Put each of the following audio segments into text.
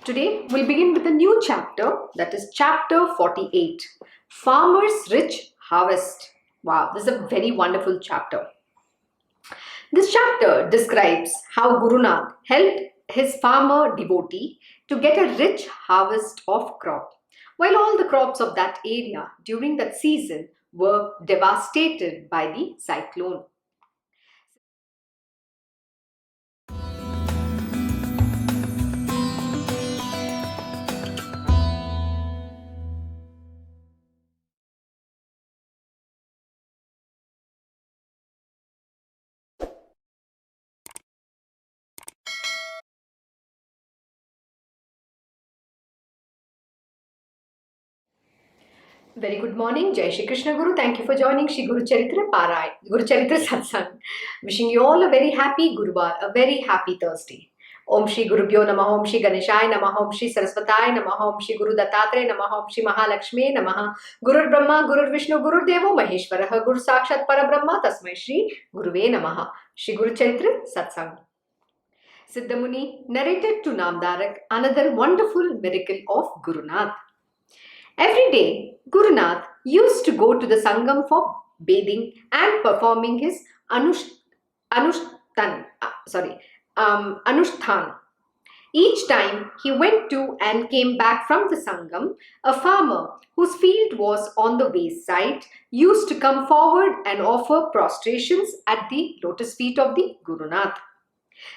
Today we'll begin with a new chapter, that is chapter 48, Farmer's Rich Harvest. Wow, this is a very wonderful chapter. This chapter describes how Guru Nath helped his farmer devotee to get a rich harvest of crop, while all the crops of that area during that season were devastated by the cyclone. Very good morning. Jai Shri Krishna Guru. Thank you for joining Shri Guru Charitra Parayan, Guru Charitra Satsang. Wishing you all a very happy Guruvar, a very happy Thursday. Om Shri Gurubhyo Namaha, Om Shri Ganeshaya Namaha, Om Shri Saraswataya Namaha, Om Shri Guru Dattatreya Namaha, Om Shri Mahalakshmi Namaha, Gurur Brahma, Gurur Vishnu, Gurur Devo Maheshwaraha, Guru Sakshat Parabrahma, Tasmai Shri Guruve Namaha. Shri Guru Charitra Satsang. Siddhamuni narrated to Namdarak another wonderful miracle of Guru Nath. Every day, Guru Nath used to go to the Sangam for bathing and performing his Anushtan. Each time he went to and came back from the Sangam, a farmer whose field was on the wayside used to come forward and offer prostrations at the lotus feet of the Guru Nath.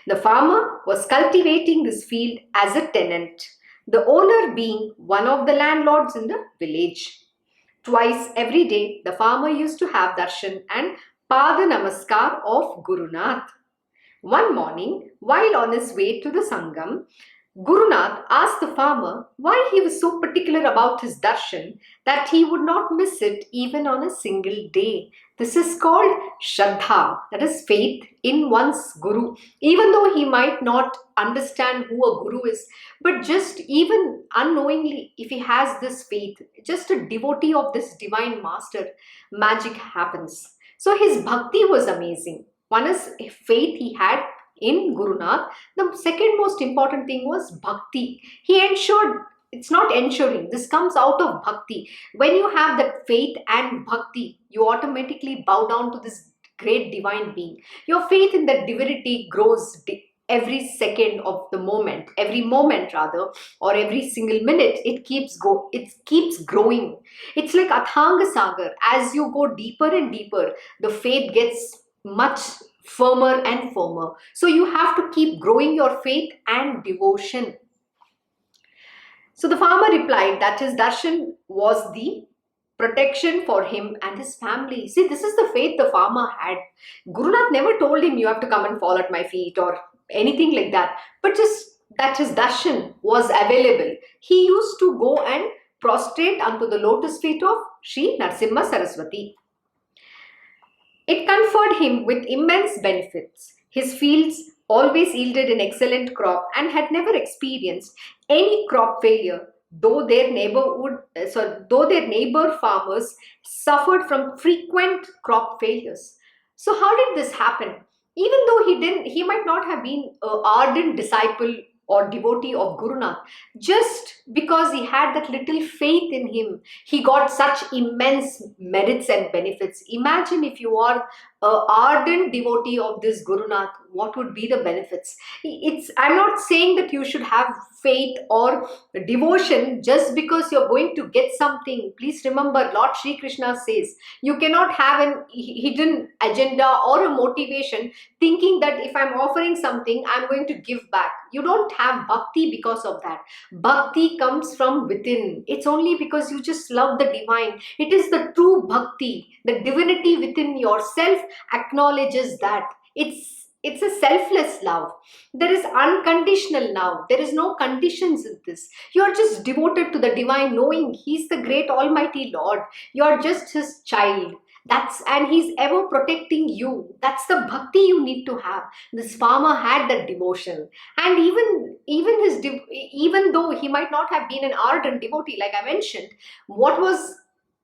The farmer was cultivating this field as a tenant, the owner being one of the landlords in the village. Twice every day, the farmer used to have darshan and pada namaskar of Guru Nath. One morning, while on his way to the Sangam, Guru Nath asked the farmer why he was so particular about his darshan that he would not miss it even on a single day. This is called Shraddha, that is faith in one's Guru. Even though he might not understand who a Guru is, but just even unknowingly, if he has this faith, just a devotee of this divine master, magic happens. So his bhakti was amazing. One is faith he had in Guru Nath. The second most important thing was bhakti. He ensured, it's not ensuring, this comes out of bhakti. When you have that faith and bhakti, you automatically bow down to this great divine being. Your faith in that divinity grows every second of the moment, every moment rather, or every single minute. It keeps growing. It's like Athanga Sagar. As you go deeper and deeper, the faith gets much firmer and firmer. So you have to keep growing your faith and devotion. So the farmer replied that his darshan was the protection for him and his family. See, this is the faith the farmer had. Guru Nath never told him you have to come and fall at my feet or anything like that, but just that his darshan was available. He used to go and prostrate unto the lotus feet of Sri Narasimha Saraswati. It conferred him with immense benefits. His fields always yielded an excellent crop and had never experienced any crop failure, though their neighbor farmers suffered from frequent crop failures. So how did this happen? Even though he might not have been an ardent disciple or devotee of Guru Nath, just because he had that little faith in him, he got such immense merits and benefits. Imagine if you are an ardent devotee of this Guru Nath, what would be the benefits? I'm not saying that you should have faith or devotion just because you're going to get something. Please remember, Lord Shri Krishna says, you cannot have an hidden agenda or a motivation thinking that if I'm offering something, I'm going to give back. You don't have bhakti because of that. Bhakti comes from within. It's only because you just love the divine. It is the true bhakti. The divinity within yourself acknowledges that. It's a selfless love. There is unconditional love. There is no conditions in this. You are just devoted to the divine, knowing He's the great Almighty Lord. You are just His child. And He's ever protecting you. That's the bhakti you need to have. This farmer had that devotion, and even though he might not have been an ardent devotee, like I mentioned, what was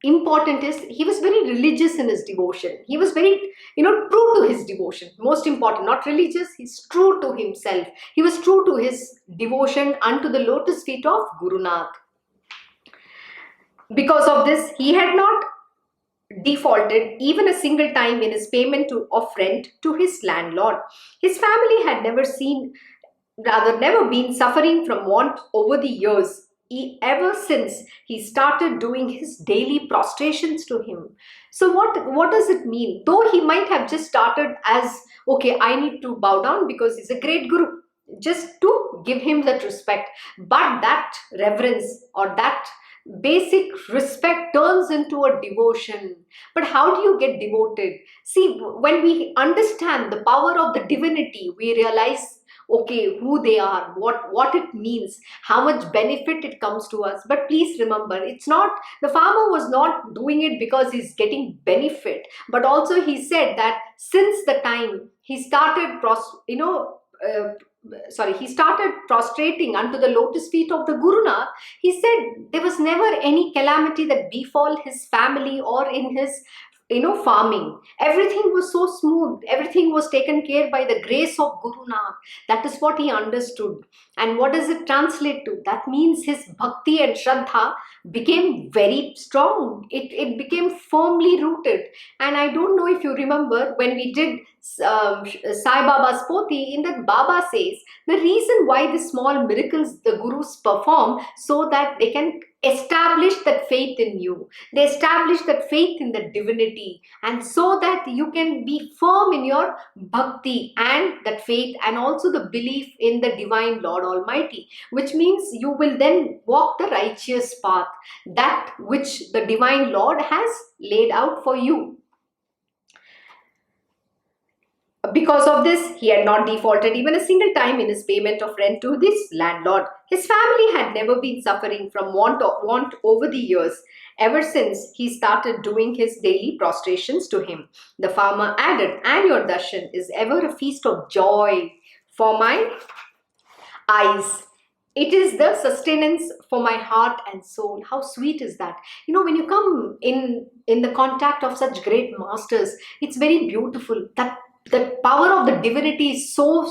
important is he was very religious in his devotion. He was very, true to his devotion. Most important, not religious, he's true to himself. He was true to his devotion unto the lotus feet of Guru Nath. Because of this, he had not defaulted even a single time in his payment of rent to his landlord. His family had never been suffering from want over the years, ever since he started doing his daily prostrations to him. So what does it mean? Though he might have just started as, okay, I need to bow down because he's a great guru, just to give him that respect, but that reverence or that basic respect turns into a devotion. But how do you get devoted? See, when we understand the power of the divinity, we realize, okay, who they are, what it means, how much benefit it comes to us. But please remember, it's not, the farmer was not doing it because he's getting benefit, but also he said that since the time he started he started prostrating unto the lotus feet of the Guru Nath, he said there was never any calamity that befall his family or in his farming. Everything was so smooth, everything was taken care by the grace of Guru Nath. That is what he understood. And what does it translate to? That means his bhakti and shraddha became very strong. It became firmly rooted. And I don't know if you remember when we did Sai Baba's Poti, in that Baba says the reason why the small miracles the gurus perform, so that they can establish that faith in you. They establish that faith in the divinity, and so that you can be firm in your bhakti and that faith, and also the belief in the divine Lord Almighty, which means you will then walk the righteous path, that which the divine Lord has laid out for you. Because of this, he had not defaulted even a single time in his payment of rent to this landlord. His family had never been suffering from want over the years, ever since he started doing his daily prostrations to him. The farmer added, and your darshan is ever a feast of joy for my eyes. It is the sustenance for my heart and soul. How sweet is that? When you come in the contact of such great masters, it's very beautiful. That the power of the divinity is so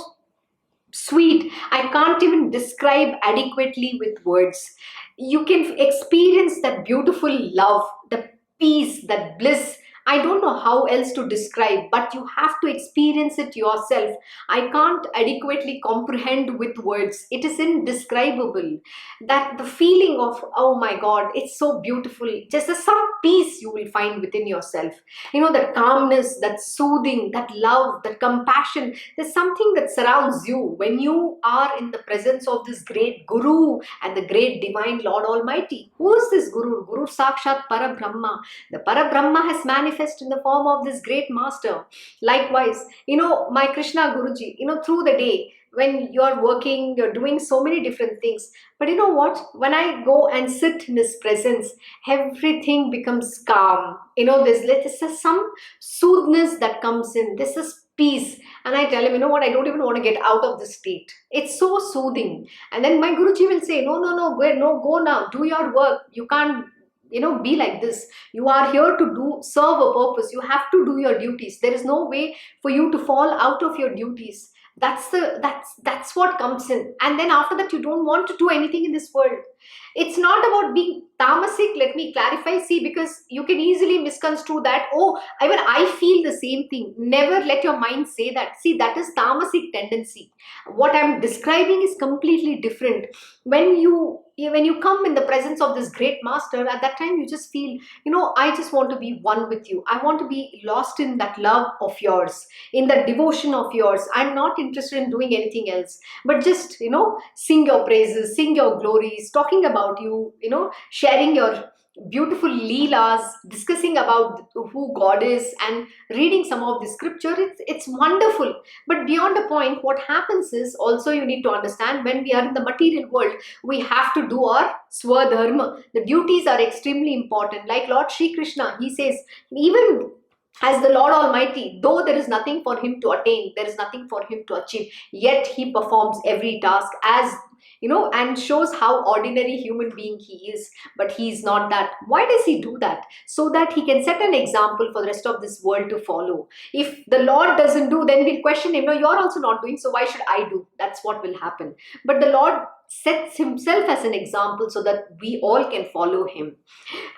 sweet. I can't even describe adequately with words. You can experience that beautiful love, the peace, that bliss. I don't know how else to describe, but you have to experience it yourself. I can't adequately comprehend with words. It is indescribable. That the feeling of, oh my God, it's so beautiful. Just some peace you will find within yourself. That calmness, that soothing, that love, that compassion. There's something that surrounds you when you are in the presence of this great Guru and the great divine Lord Almighty. Who is this Guru? Guru Sakshat Parabrahma. The Parabrahma has manifested in the form of this great master. Likewise, my Krishna Guruji, through the day, when you're working, you're doing so many different things. But you know what? When I go and sit in his presence, everything becomes calm. There's some soothness that comes in. This is peace. And I tell him, what? I don't even want to get out of this state. It's so soothing. And then my Guruji will say, no, go now. Do your work. You can't be like this. You are here to serve a purpose. You have to do your duties. There is no way for you to fall out of your duties. That's what comes in. And then after that, you don't want to do anything in this world. It's not about being tamasic. Let me clarify. See, because you can easily misconstrue that, oh, even I feel the same thing. Never let your mind say that. See, that is tamasic tendency. What I'm describing is completely different. When you come in the presence of this great master, at that time you just feel, I just want to be one with you. I want to be lost in that love of yours, in that devotion of yours. I'm not interested in doing anything else, but just, sing your praises, sing your glories, talking about you, sharing your beautiful leelas, discussing about who God is, and reading some of the scripture. It's wonderful. But beyond a point, what happens is, also you need to understand, when we are in the material world, we have to do our swadharma. The duties are extremely important. Like Lord Shri Krishna, he says, even as the Lord Almighty, though there is nothing for him to attain, there is nothing for him to achieve, yet he performs every task as and shows how ordinary human being he is. But he is not that. Why does he do that? So that he can set an example for the rest of this world to follow. If the Lord doesn't do, then we'll question him. No, you're also not doing, so why should I do? That's what will happen. But the Lord sets himself as an example so that we all can follow him.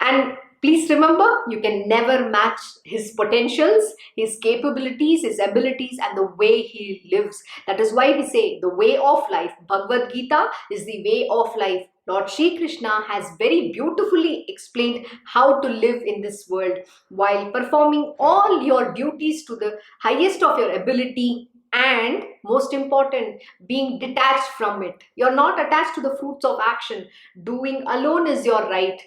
And please remember, you can never match his potentials, his capabilities, his abilities, and the way he lives. That is why we say the way of life. Bhagavad-Gita is the way of life. Lord Shri Krishna has very beautifully explained how to live in this world while performing all your duties to the highest of your ability, and most important, being detached from it. You're not attached to the fruits of action. Doing alone is your right.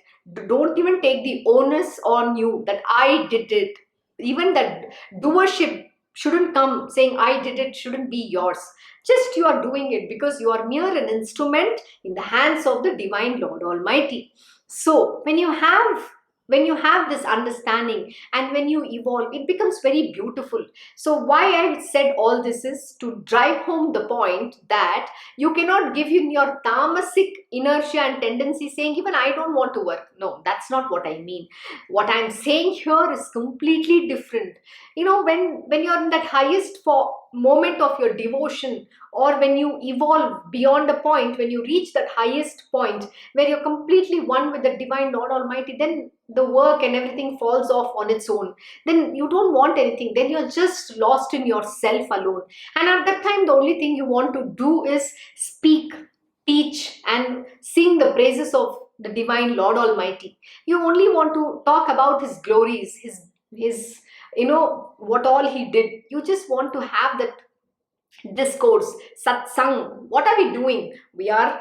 Don't even take the onus on you that I did it. Even that doership shouldn't come saying I did it, shouldn't be yours. Just you are doing it because you are mere an instrument in the hands of the divine Lord Almighty. So when you have this understanding and when you evolve, it becomes very beautiful. So why I said all this is to drive home the point that you cannot give in your tamasic inertia and tendency saying even I don't want to work. No, that's not what I mean. What I'm saying here is completely different. When you're in that highest moment of your devotion, or when you evolve beyond a point, when you reach that highest point where you're completely one with the divine Lord Almighty, then the work and everything falls off on its own. Then you don't want anything. Then you're just lost in yourself alone. And at that time, the only thing you want to do is speak, teach, and sing the praises of the divine Lord Almighty. You only want to talk about his glories, his what all he did. You just want to have that discourse, satsang. What are we doing? We are,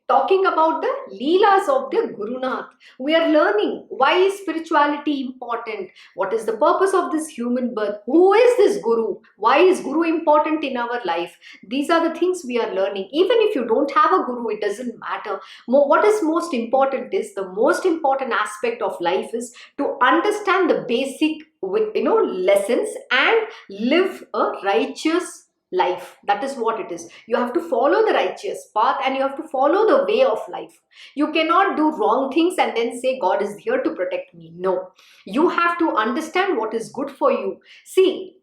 talking about the leelas of the Guru Nath. We are learning why is spirituality important? What is the purpose of this human birth? Who is this Guru? Why is Guru important in our life? These are the things we are learning. Even if you don't have a Guru, it doesn't matter. What is most important is the most important aspect of life is to understand the basic lessons and live a righteous life. That is what it is. You have to follow the righteous path and you have to follow the way of life. You cannot do wrong things and then say God is here to protect me. No, you have to understand what is good for you. See,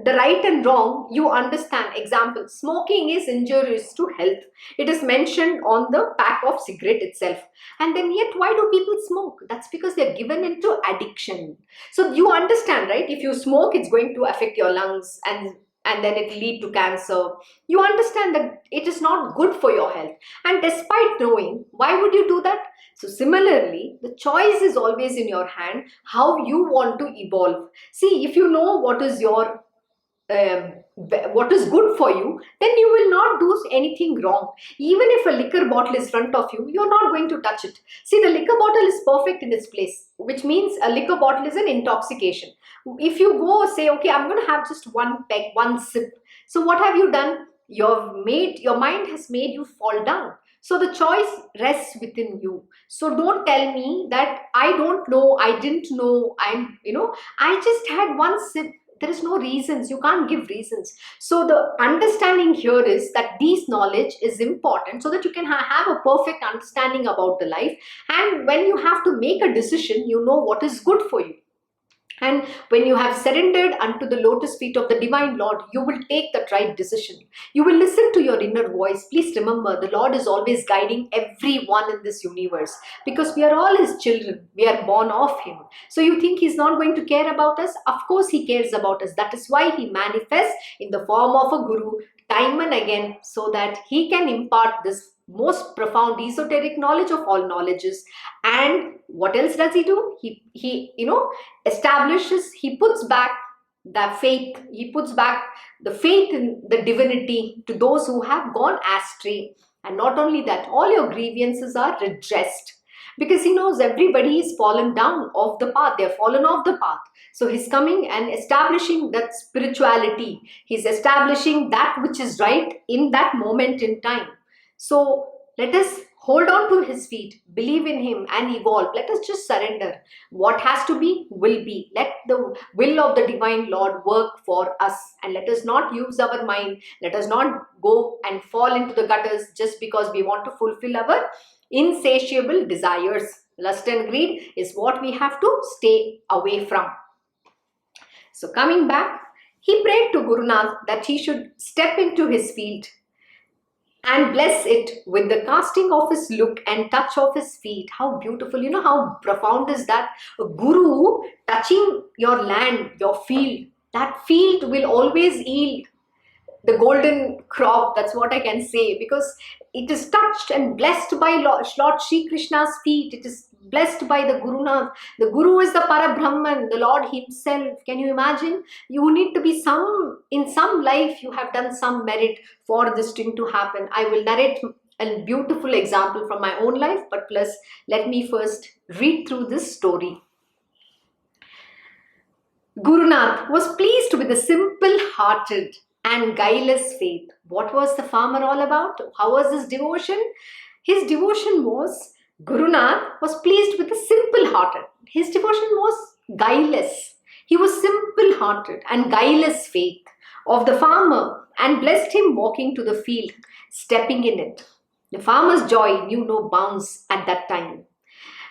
the right and wrong, you understand. Example, smoking is injurious to health. It is mentioned on the pack of cigarette itself. And then yet, why do people smoke? That's because they're given into addiction. So you understand, right? If you smoke, it's going to affect your lungs and then it lead to cancer. You understand that it is not good for your health. And despite knowing, why would you do that? So similarly, the choice is always in your hand, how you want to evolve. See, if you know what is what is good for you, then you will not do anything wrong. Even if a liquor bottle is in front of you, you're not going to touch it. See, the liquor bottle is perfect in its place, which means a liquor bottle is an intoxication. If you go say, okay, I'm going to have just one peg, one sip. So what have you done? Your mind has made you fall down. So the choice rests within you. So don't tell me that I don't know, I didn't know, I just had one sip. There is no reasons. You can't give reasons. So the understanding here is that this knowledge is important so that you can have a perfect understanding about the life. And when you have to make a decision, you know what is good for you. And when you have surrendered unto the lotus feet of the divine Lord, you will take that right decision. You will listen to your inner voice. Please remember, the Lord is always guiding everyone in this universe because we are all his children. We are born of him. So you think he's not going to care about us? Of course he cares about us. That is why he manifests in the form of a guru time and again so that he can impart this most profound esoteric knowledge of all knowledges. And what else does he do? He establishes, he puts back the faith, in the divinity to those who have gone astray. And not only that, all your grievances are redressed because he knows everybody is fallen down off the path. They're fallen off the path. So he's coming and establishing that spirituality. He's establishing that which is right in that moment in time. So Let us hold on to his feet, believe in him and evolve. Let us just surrender. What has to be will be. Let the will of the divine Lord work for us, and let us not use our mind. Let us not go and fall into the gutters just because we want to fulfill our insatiable desires. Lust and greed is what we have to stay away from. So coming back, he prayed to Guru Nath that he should step into his field and bless it with the casting of his look and touch of his feet. How beautiful, how profound is that? A guru touching your land, your field. That field will always yield the golden crop. That's what I can say, because it is touched and blessed by Lord Shri Krishna's feet. It is blessed by the Guru Nath. The Guru is the Parabrahman, the Lord himself. Can you imagine? You need to be in some life you have done some merit for this thing to happen. I will narrate a beautiful example from my own life, but plus let me first read through this story. Guru Nath was pleased with the simple-hearted and guileless faith. What was the farmer all about? How was his devotion? His devotion was, Guru Nath was pleased with the simple-hearted. His devotion was guileless. He was simple-hearted and guileless faith of the farmer and blessed him walking to the field, stepping in it. The farmer's joy knew no bounds at that time.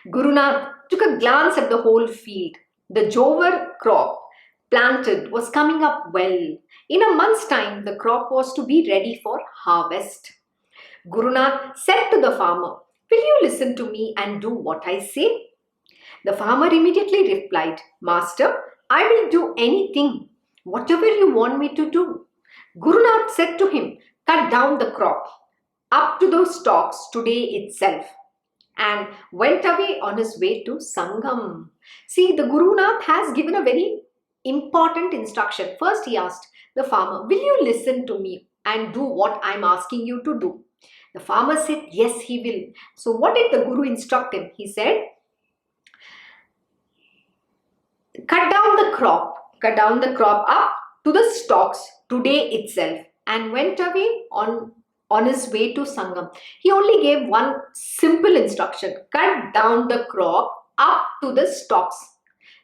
Guru Nath took a glance at the whole field. The jowar crop planted was coming up well. In a month's time, the crop was to be ready for harvest. Guru Nath said to the farmer, "Will you listen to me and do what I say?" The farmer immediately replied, "Master, I will do anything, whatever you want me to do." Guru Nath said to him, "Cut down the crop up to those stalks today itself," and went away on his way to Sangam. See, the Guru Nath has given a very important instruction. First, he asked the farmer, "Will you listen to me and do what I'm asking you to do?" The farmer said, "Yes, he will." So what did the Guru instruct him? He said, cut down the crop up to the stalks today itself, and went away on his way to Sangam. He only gave one simple instruction: cut down the crop up to the stalks.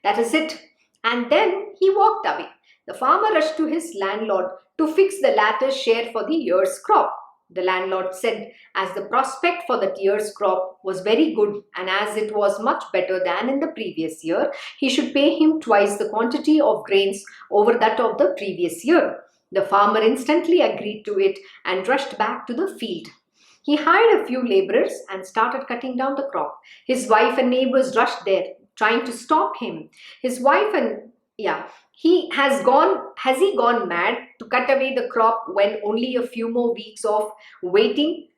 That is it. And then he walked away. The farmer rushed to his landlord to fix the latter's share for the year's crop. The landlord said, as the prospect for that year's crop was very good, and as it was much better than in the previous year, he should pay him twice the quantity of grains over that of the previous year. The farmer instantly agreed to it and rushed back to the field. He hired a few laborers and started cutting down the crop. His wife and neighbors rushed there, trying to stop him. His wife and has he gone mad to cut away the crop when only a few more weeks of waiting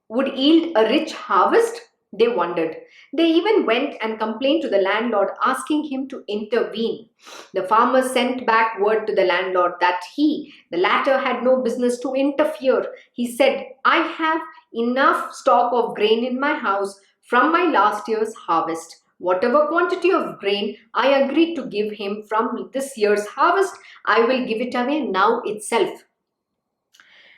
would yield a rich harvest? They wondered. They even went and complained to the landlord, asking him to intervene. The farmer sent back word to the landlord that the latter had no business to interfere. He said, "I have enough stock of grain in my house from my last year's harvest. Whatever quantity of grain I agreed to give him from this year's harvest, I will give it away now itself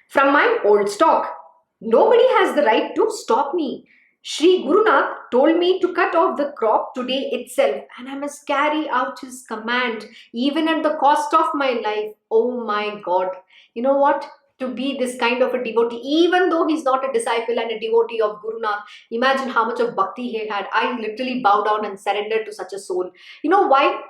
from my old stock. Nobody has the right to stop me. Shri Guru Nath told me to cut off the crop today itself, and I must carry out his command even at the cost of my life." Oh my God. You know what? To be this kind of a devotee, even though he's not a disciple and a devotee of Guru Nath, imagine how much of bhakti he had. I literally bow down and surrender to such a soul. You know why?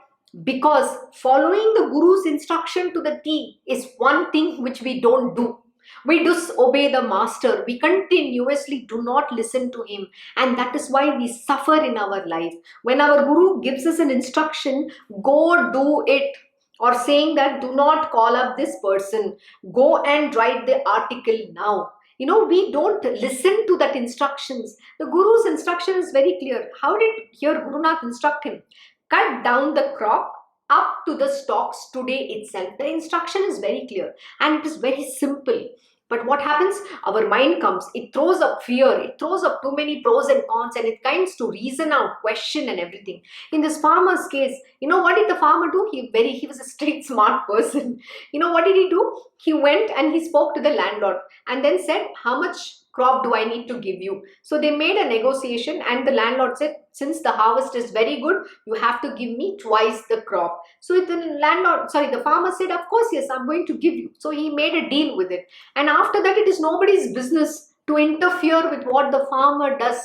Because following the Guru's instruction to the T is one thing which we don't do. We disobey the master. We continuously do not listen to him, and that is why we suffer in our life. When our Guru gives us an instruction, go do it, or saying that do not call up this person, go and write the article now. We don't listen to that instructions. The Guru's instruction is very clear. How did here Guru Nath instruct him? Cut down the crop up to the stalks today itself. The instruction is very clear and it is very simple. But what happens? Our mind comes, it throws up fear, it throws up too many pros and cons, and it kinds to reason out, question and everything. In this farmer's case, what did the farmer do? He was a straight smart person. What did he do? He went and he spoke to the landlord and then said, "How much crop do I need to give you? So they made a negotiation, and the landlord said, since the harvest is very good, you have to give me twice the crop. So the farmer said, of course, yes, I'm going to give you. So he made a deal with it. And after that, it is nobody's business to interfere with what the farmer does.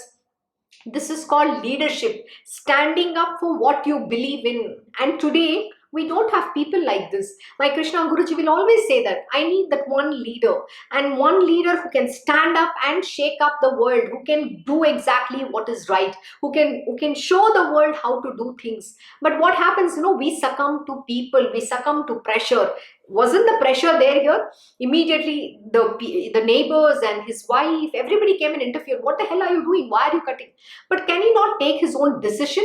This is called leadership, standing up for what you believe in. And today, we don't have people like this. My Krishna Guruji will always say that I need that one leader, and one leader who can stand up and shake up the world, who can do exactly what is right, who can show the world how to do things. But what happens, we succumb to people, we succumb to pressure. Wasn't the pressure there here? Immediately, the neighbors and his wife, everybody came and interfered. What the hell are you doing? Why are you cutting? But can he not take his own decision?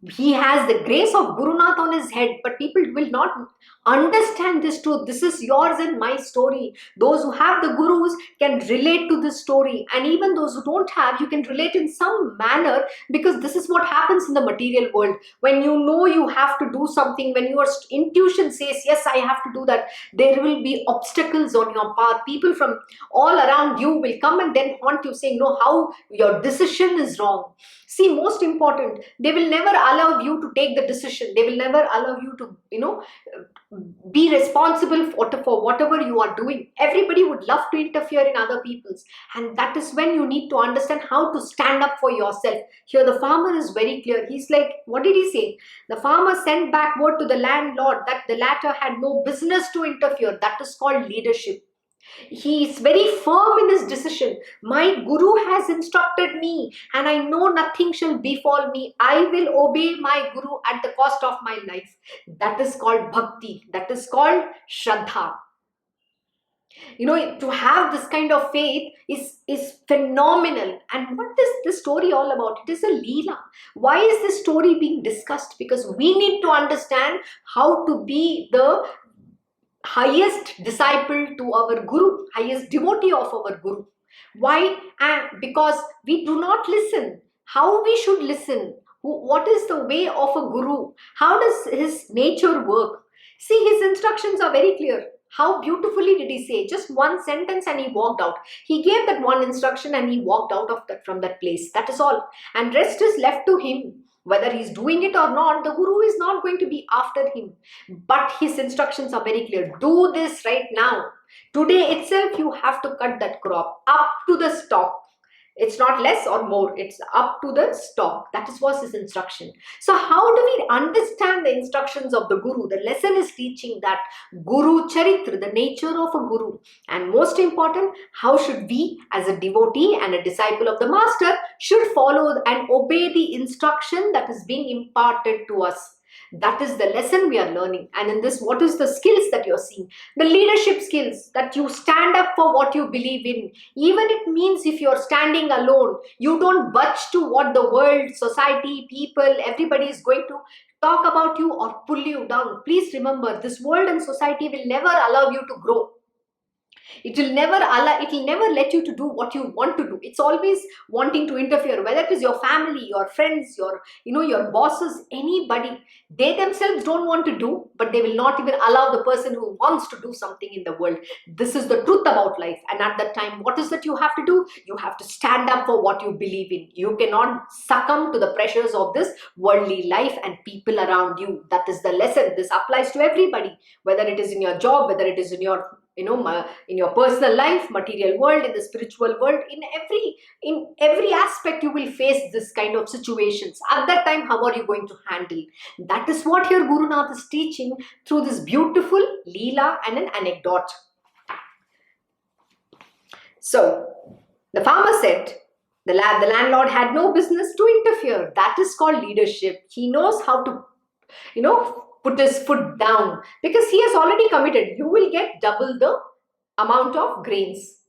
He has the grace of Guru Nath on his head, but people will not understand this truth. This is yours and my story. Those who have the gurus can relate to this story, and even those who don't have, you can relate in some manner, because this is what happens in the material world. When you know you have to do something, when your intuition says, yes, I have to do that, there will be obstacles on your path. People from all around you will come and then haunt you, saying, no, how your decision is wrong. See, most important, they will never allow you to take the decision. They will never allow you to, be responsible for whatever you are doing. Everybody would love to interfere in other people's. And that is when you need to understand how to stand up for yourself. Here the farmer is very clear. He's like, what did he say? The farmer sent back word to the landlord that the latter had no business to interfere. That is called leadership. He is very firm in his decision. My Guru has instructed me, and I know nothing shall befall me. I will obey my Guru at the cost of my life. That is called bhakti. That is called shraddha. To have this kind of faith is phenomenal. And what is this story all about? It is a leela. Why is this story being discussed? Because we need to understand how to be the highest disciple to our Guru, highest devotee of our Guru. Why? Because we do not listen. How we should listen? What is the way of a Guru? How does his nature work? See, his instructions are very clear. How beautifully did he say? Just one sentence and he walked out. He gave that one instruction and he walked out of from that place. That is all. And rest is left to him. Whether he's doing it or not, the Guru is not going to be after him. But his instructions are very clear. Do this right now. Today itself, you have to cut that crop up to the stalk. It's not less or more. It's up to the stalk. That was his instruction. So how do we understand the instructions of the Guru? The lesson is teaching that Guru Charitra, the nature of a Guru. And most important, how should we as a devotee and a disciple of the Master should follow and obey the instruction that is being imparted to us. That is the lesson we are learning. And in this, what is the skills that you're seeing? The leadership skills, that you stand up for what you believe in. Even it means if you're standing alone, you don't budge to what the world, society, people, everybody is going to talk about you or pull you down. Please remember, this world and society will never allow you to grow. It will never let you to do what you want to do. It's always wanting to interfere, whether it is your family, your friends, your bosses, anybody. They themselves don't want to do, but they will not even allow the person who wants to do something in the world. This is the truth about life. And at that time, what is that you have to do? You have to stand up for what you believe in. You cannot succumb to the pressures of this worldly life and people around you. That is the lesson. This applies to everybody, whether it is in your job, whether it is in your in your personal life, material world, in the spiritual world, in every aspect you will face this kind of situations. At that time, how are you going to handle? That is what here Guru Nath is teaching through this beautiful leela and an anecdote. So, the farmer said, the landlord had no business to interfere. That is called leadership. He knows how to, put his foot down, because he has already committed. You will get double the amount of grains.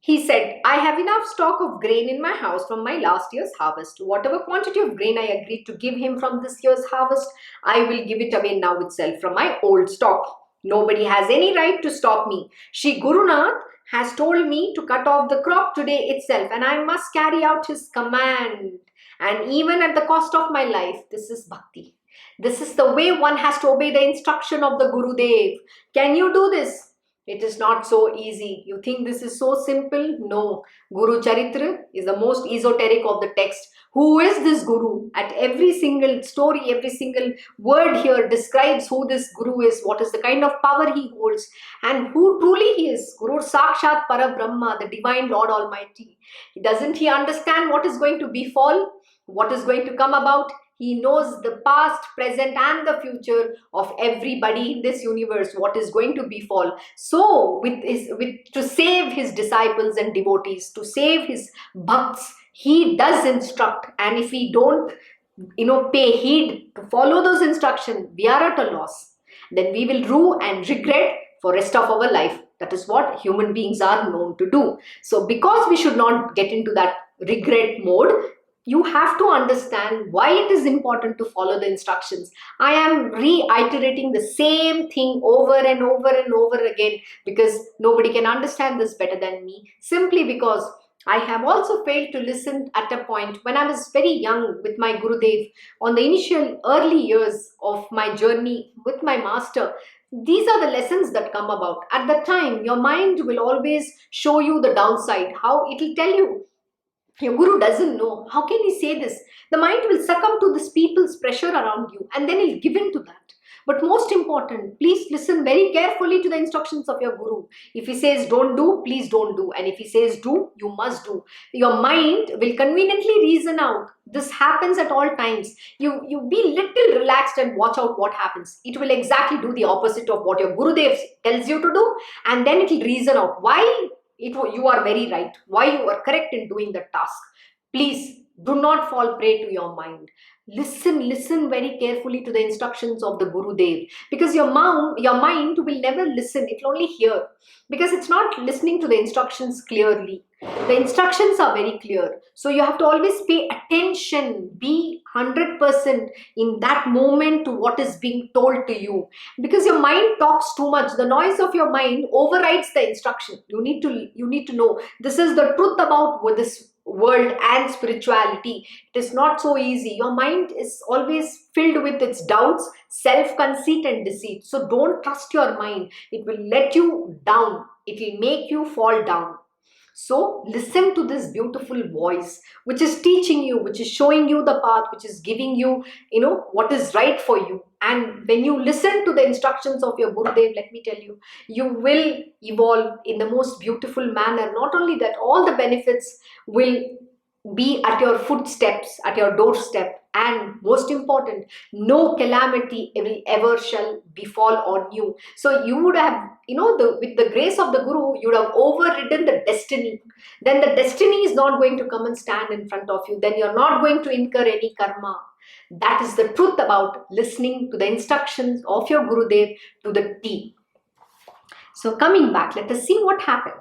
He said, I have enough stock of grain in my house from my last year's harvest. Whatever quantity of grain I agreed to give him from this year's harvest, I will give it away now itself from my old stock. Nobody has any right to stop me. Shri Guru Nath has told me to cut off the crop today itself, and I must carry out his command. And even at the cost of my life, this is bhakti. This is the way one has to obey the instruction of the Gurudev. Can you do this? It is not so easy. You think this is so simple? No. Guru Charitra is the most esoteric of the text. Who is this Guru? At every single story, every single word here describes who this Guru is, what is the kind of power he holds, and who truly he is. Guru Sakshat Parabrahma, the Divine Lord Almighty. Doesn't he understand what is going to befall? What is going to come about? He knows the past, present, and the future of everybody in this universe, what is going to befall. So, to save his disciples and devotees, to save his bhakts, he does instruct. And if we don't, pay heed to follow those instructions, we are at a loss. Then we will rue and regret for rest of our life. That is what human beings are known to do. So, because we should not get into that regret mode, you have to understand why it is important to follow the instructions. I am reiterating the same thing over and over and over again because nobody can understand this better than me. Simply because I have also failed to listen at a point when I was very young with my Gurudev on the initial early years of my journey with my master. These are the lessons that come about. At the time, your mind will always show you the downside, how it will tell you, your guru doesn't know. How can he say this? The mind will succumb to this people's pressure around you and then he'll give in to that. But most important, please listen very carefully to the instructions of your guru. If he says don't do, please don't do. And if he says do, you must do. Your mind will conveniently reason out. This happens at all times. You be little relaxed and watch out what happens. It will exactly do the opposite of what your Gurudev tells you to do. And then it will reason out why you are very right, why you are correct in doing the task. Please do not fall prey to your mind. Listen very carefully to the instructions of the Gurudev, because your mind will never listen, it will only hear, because it's not listening to the instructions clearly. The instructions are very clear, so you have to always pay attention, be 100% in that moment to what is being told to you, because your mind talks too much. The noise of your mind overrides the instruction. You need to know this is the truth about this world and spirituality. It is not so easy. Your mind is always filled with its doubts, self-conceit and deceit. So don't trust your mind. It will let you down. It will make you fall down. So listen to this beautiful voice which is teaching you, which is showing you the path, which is giving you, what is right for you. And when you listen to the instructions of your Gurudev, let me tell you, you will evolve in the most beautiful manner. Not only that, all the benefits will be at your footsteps, at your doorstep. And most important, no calamity will ever shall befall on you. So you would have, with the grace of the Guru, you would have overridden the destiny. Then the destiny is not going to come and stand in front of you. Then you're not going to incur any karma. That is the truth about listening to the instructions of your Gurudev to the T. So coming back, let us see what happened.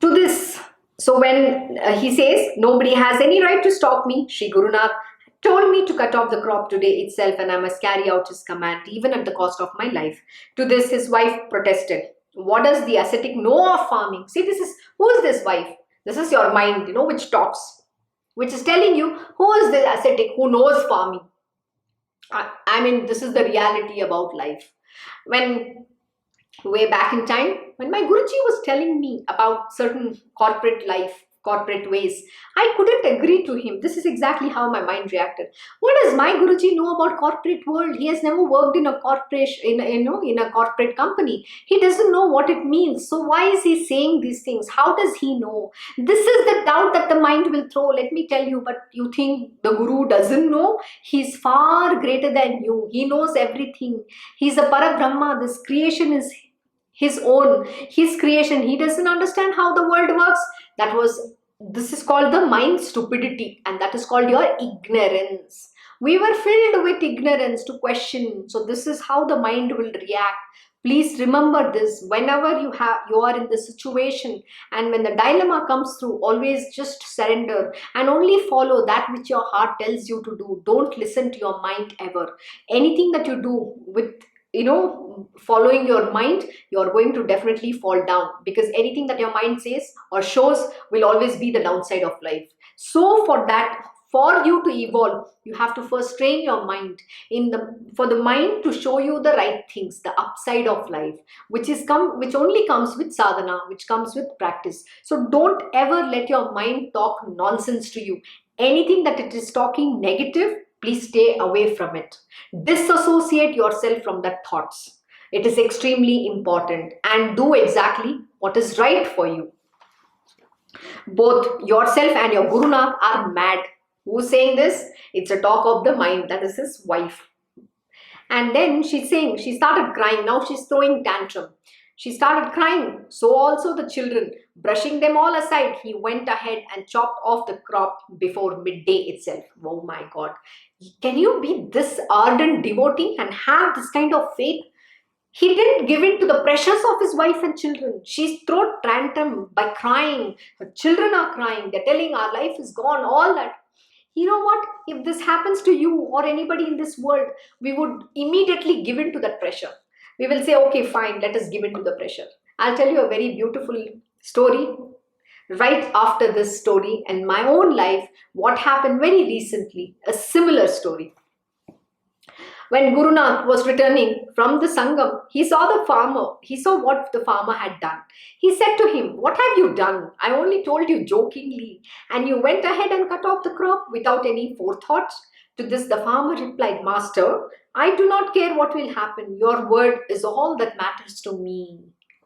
To this, so when he says, nobody has any right to stop me, Sri Gurunath told me to cut off the crop today itself and I must carry out his command even at the cost of my life. To this, his wife protested. What does the ascetic know of farming? See, who is this wife? This is your mind, which talks, which is telling you who is the ascetic who knows farming. I mean, this is the reality about life. When way back in time, when my Guruji was telling me about certain corporate life, corporate ways, I couldn't agree to him. This is exactly how my mind reacted. What does my Guruji know about corporate world? He has never worked in a corporation, in a corporate company. He doesn't know what it means. So why is he saying these things? How does he know? This is the doubt that the mind will throw. Let me tell you, but you think the Guru doesn't know? He's far greater than you. He knows everything. He's a Parabrahma. This creation is his own, his creation. He doesn't understand how the world works. This is called the mind stupidity, and that is called your ignorance. We were filled with ignorance to question. So this is how the mind will react. Please remember this. Whenever you are in this situation and when the dilemma comes through, always just surrender and only follow that which your heart tells you to do. Don't listen to your mind ever. Anything that you do with following your mind, you're going to definitely fall down, because anything that your mind says or shows will always be the downside of life. So for that, for you to evolve, you have to first train your mind for the mind to show you the right things, the upside of life, which only comes with sadhana, which comes with practice. So don't ever let your mind talk nonsense to you. Anything that it is talking negative, please stay away from it. Disassociate yourself from that thoughts. It is extremely important, and do exactly what is right for you. Both yourself and your Gurunath are mad. Who's saying this? It's a talk of the mind. That is his wife. And then she's saying, she started crying. Now she's throwing tantrum. She started crying. So also the children. Brushing them all aside, he went ahead and chopped off the crop before midday itself. Oh my God. Can you be this ardent devotee and have this kind of faith? He didn't give in to the pressures of his wife and children. She's thrown tantrum by crying. Her children are crying. They're telling our life is gone, all that. You know what? If this happens to you or anybody in this world, we would immediately give in to that pressure. We will say, okay, fine, let us give in to the pressure. I'll tell you a very beautiful story right after this story in my own life, what happened very recently, a similar story. When Gurunath was returning from the Sangam, he saw the farmer. He saw what the farmer had done. He said to him, "What have you done? I only told you jokingly, and you went ahead and cut off the crop without any forethought." To this, the farmer replied, "Master, I do not care what will happen. Your word is all that matters to me."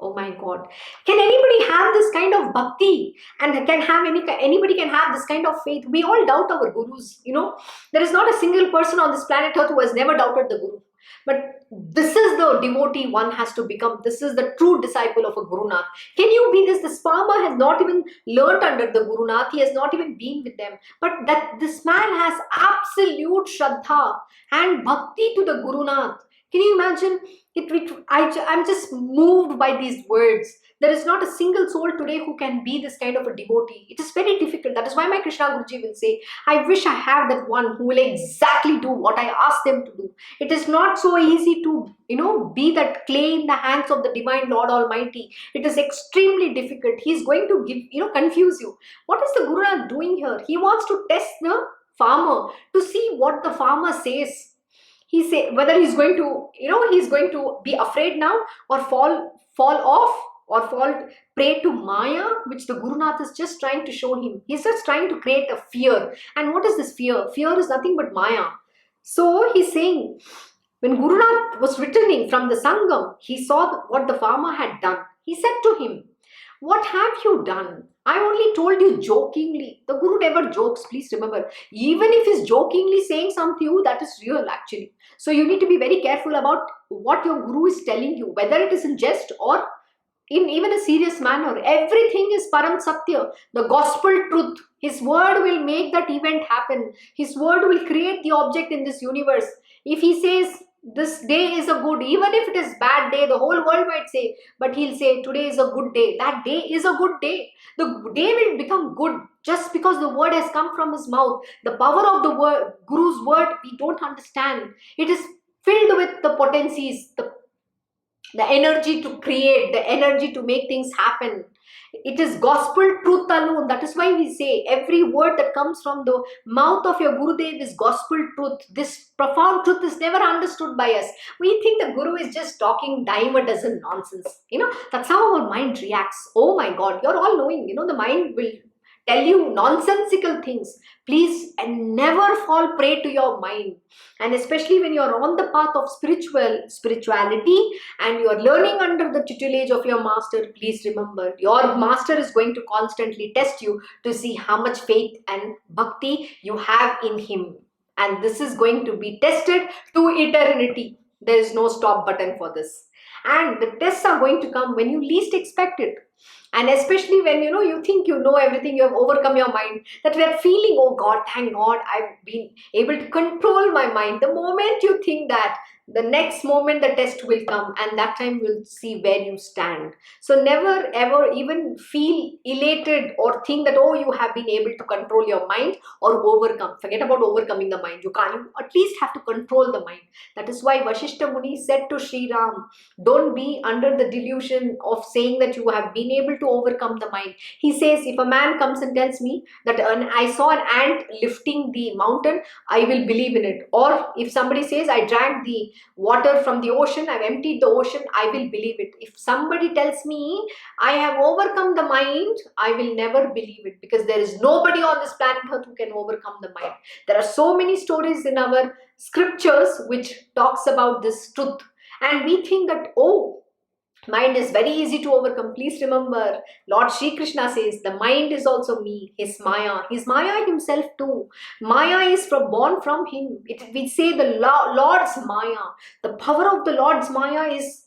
Oh my God. Can anybody have this kind of bhakti? And anybody can have this kind of faith? We all doubt our gurus, There is not a single person on this planet Earth who has never doubted the guru. But this is the devotee one has to become. This is the true disciple of a Gurunath. Can you be this? This farmer has not even learnt under the Gurunath. He has not even been with them. But that this man has absolute Shraddha and bhakti to the Gurunath. Can you imagine? I'm just moved by these words. There is not a single soul today who can be this kind of a devotee. It is very difficult. That is why my Krishna Guruji will say, I wish I have that one who will exactly do what I ask them to do. It is not so easy to, be that clay in the hands of the Divine Lord Almighty. It is extremely difficult. He is going to confuse you. What is the Gurunath doing here? He wants to test the farmer to see what the farmer says. He say whether he's going to be afraid now or fall off or fall prey to Maya, which the Gurunath is just trying to show him. He's just trying to create a fear. And what is this fear? Fear is nothing but Maya. So he's saying, when Gurunath was returning from the Sangam, he saw what the farmer had done. He said to him, "What have you done? I only told you jokingly." The Guru never jokes, please remember. Even if he's jokingly saying something to you, that is real actually. So you need to be very careful about what your Guru is telling you, whether it is in jest or in even a serious manner. Everything is Param Satya, the gospel truth. His word will make that event happen. His word will create the object in this universe. If he says, this day is a good, even if it is bad day, the whole world might say, but he'll say, today is a good day. That day is a good day. The day will become good just because the word has come from his mouth. The power of the word, Guru's word, we don't understand. It is filled with the potencies, the energy to create, the energy to make things happen. It is gospel truth alone. That is why we say every word that comes from the mouth of your Gurudev is gospel truth. This profound truth is never understood by us. We think the Guru is just talking dime a dozen nonsense. That's how our mind reacts. Oh my God, you're all knowing. The mind will tell you nonsensical things. Please and never fall prey to your mind. And especially when you're on the path of spirituality and you're learning under the tutelage of your master, please remember, your master is going to constantly test you to see how much faith and bhakti you have in him. And this is going to be tested to eternity. There is no stop button for this. And the tests are going to come when you least expect it. And especially when you think you know everything, you have overcome your mind, that feeling, oh God, thank God, I've been able to control my mind. The moment you think that, the next moment the test will come, and that time we'll see where you stand. So never ever even feel elated or think that, oh, you have been able to control your mind or overcome. Forget about overcoming the mind. You can't. You at least have to control the mind. That is why Vashishta Muni said to Sri Ram, don't be under the delusion of saying that you have been able to overcome the mind. He says, if a man comes and tells me that I saw an ant lifting the mountain, I will believe in it. Or if somebody says, I drank the water from the ocean, I've emptied the ocean, I will believe it. If somebody tells me I have overcome the mind, I will never believe it, because there is nobody on this planet Earth who can overcome the mind. There are so many stories in our scriptures which talks about this truth, and we think that, oh, mind is very easy to overcome. Please remember, Lord Shri Krishna says the mind is also me, his Maya. He's Maya himself too. Maya is born from him. We say the Lord's Maya. The power of the Lord's Maya is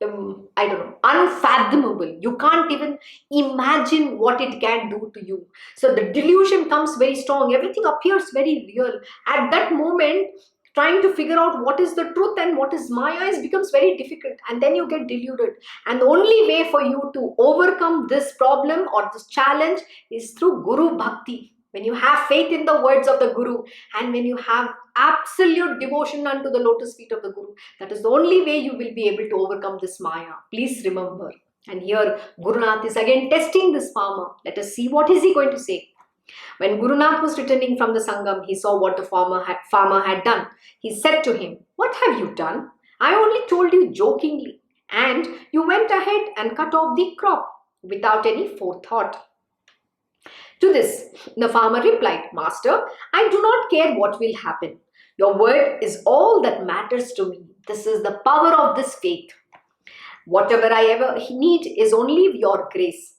I don't know, unfathomable. You can't even imagine what it can do to you. So the delusion comes very strong. Everything appears very real. At that moment, trying to figure out what is the truth and what is Maya becomes very difficult, and then you get deluded. And the only way for you to overcome this problem or this challenge is through Guru Bhakti. When you have faith in the words of the Guru, and when you have absolute devotion unto the lotus feet of the Guru, that is the only way you will be able to overcome this Maya. Please remember. And here Guru Nath is again testing this farmer. Let us see what is he going to say. When Guru Nath was returning from the Sangam, he saw what the farmer had done. He said to him, what have you done? I only told you jokingly, and you went ahead and cut off the crop without any forethought. To this, the farmer replied, Master, I do not care what will happen. Your word is all that matters to me. This is the power of this faith. Whatever I ever need is only your grace.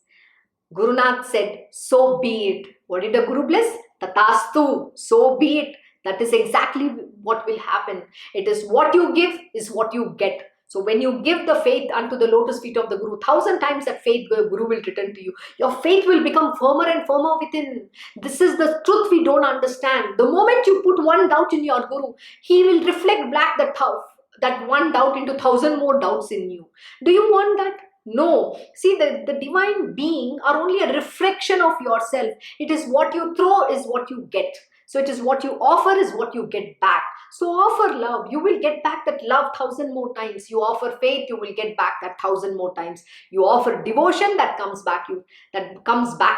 Guru Nath said, so be it. What did the Guru bless? Tatastu, so be it. That is exactly what will happen. It is what you give is what you get. So when you give the faith unto the lotus feet of the Guru, 1,000 times that faith Guru will return to you. Your faith will become firmer and firmer within. This is the truth we don't understand. The moment you put one doubt in your Guru, he will reflect back that one doubt into 1,000 more doubts in you. Do you want that? No. See, the divine being are only a reflection of yourself. It is what you throw is what you get. So it is what you offer is what you get back. So offer love. You will get back that love 1,000 more times. You offer faith, you will get back that 1,000 more times. You offer devotion, that comes back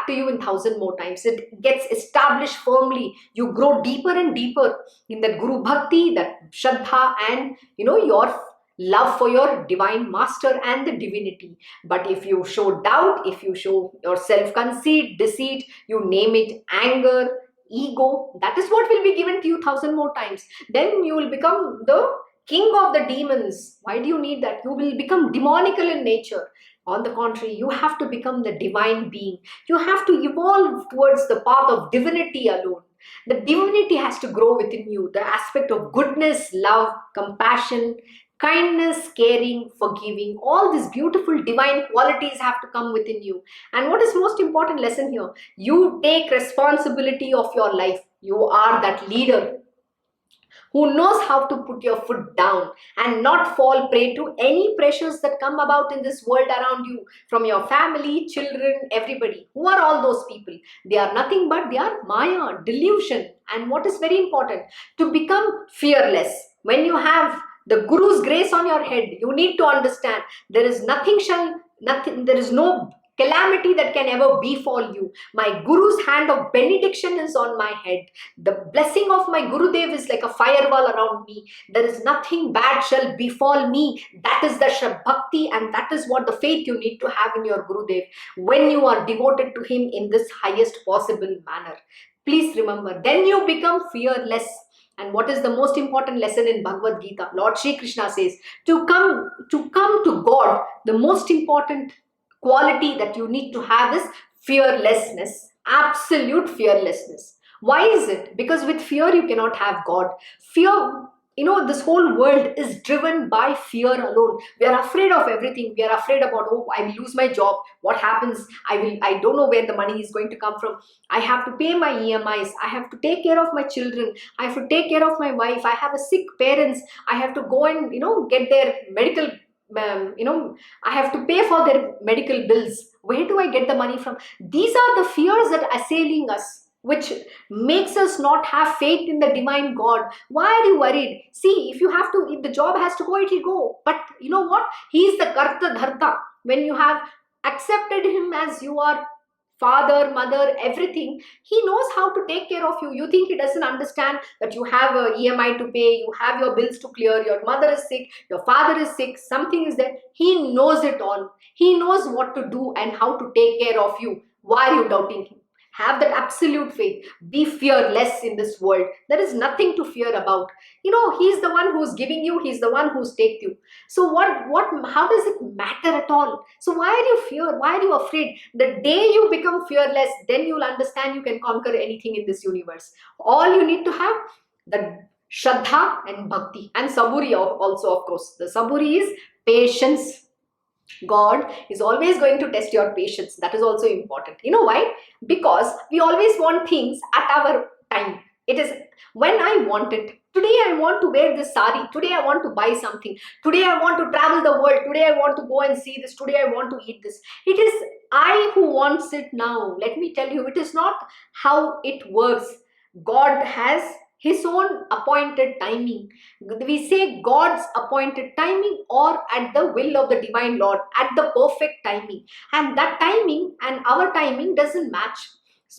to you in 1,000 more times. It gets established firmly. You grow deeper and deeper in that Guru Bhakti, that Shraddha, and your love for your divine master and the divinity. But if you show doubt, if you show your self-conceit, deceit, you name it, anger, ego, that is what will be given to you 1,000 more times. Then you will become the king of the demons. Why do you need that? You will become demonical in nature. On the contrary, you have to become the divine being. You have to evolve towards the path of divinity alone. The divinity has to grow within you. The aspect of goodness, love, compassion, kindness, caring, forgiving, all these beautiful divine qualities have to come within you. And what is most important lesson here? You take responsibility of your life. You are that leader who knows how to put your foot down and not fall prey to any pressures that come about in this world around you, from your family, children, everybody. Who are all those people? They are nothing but they are Maya, delusion. And what is very important? To become fearless. When you have the Guru's grace on your head, you need to understand there is there is no calamity that can ever befall you. My Guru's hand of benediction is on my head. The blessing of my Gurudeva is like a firewall around me. There is nothing bad shall befall me. That is the Bhakti, and that is what the faith you need to have in your Gurudev when you are devoted to him in this highest possible manner. Please remember, then you become fearless. And what is the most important lesson in Bhagavad-Gita? Lord Shri Krishna says, to come to God, the most important quality that you need to have is fearlessness, absolute fearlessness. Why is it? Because with fear you cannot have God. Fear this whole world is driven by fear alone. We are afraid of everything. We are afraid about, oh, I will lose my job. What happens? I don't know where the money is going to come from. I have to pay my EMIs. I have to take care of my children. I have to take care of my wife. I have a sick parents. I have to go and, get their medical, I have to pay for their medical bills. Where do I get the money from? These are the fears that are assailing us, which makes us not have faith in the divine God. Why are you worried? See, if the job has to go, it will go. But you know what? He is the Karta Dharta. When you have accepted him as your father, mother, everything, he knows how to take care of you. You think he doesn't understand that you have a EMI to pay, you have your bills to clear, your mother is sick, your father is sick, something is there. He knows it all. He knows what to do and how to take care of you. Why are you doubting him? Have that absolute faith. Be fearless in this world. There is nothing to fear about. He's the one who's giving you. He's the one who's taken you. So how does it matter at all? So why are you fear? Why are you afraid? The day you become fearless, then you'll understand you can conquer anything in this universe. All you need to have, the Shraddha and Bhakti. And Saburi also, of course. The Saburi is patience. God is always going to test your patience. That is also important. You know why? Because we always want things at our time. It is when I want it. Today I want to wear this sari. Today I want to buy something. Today I want to travel the world. Today I want to go and see this. Today I want to eat this. It is I who wants it now. Let me tell you, it is not how it works. God has his own appointed timing. We say God's appointed timing, or at the will of the divine Lord, at the perfect timing. And that timing and our timing doesn't match.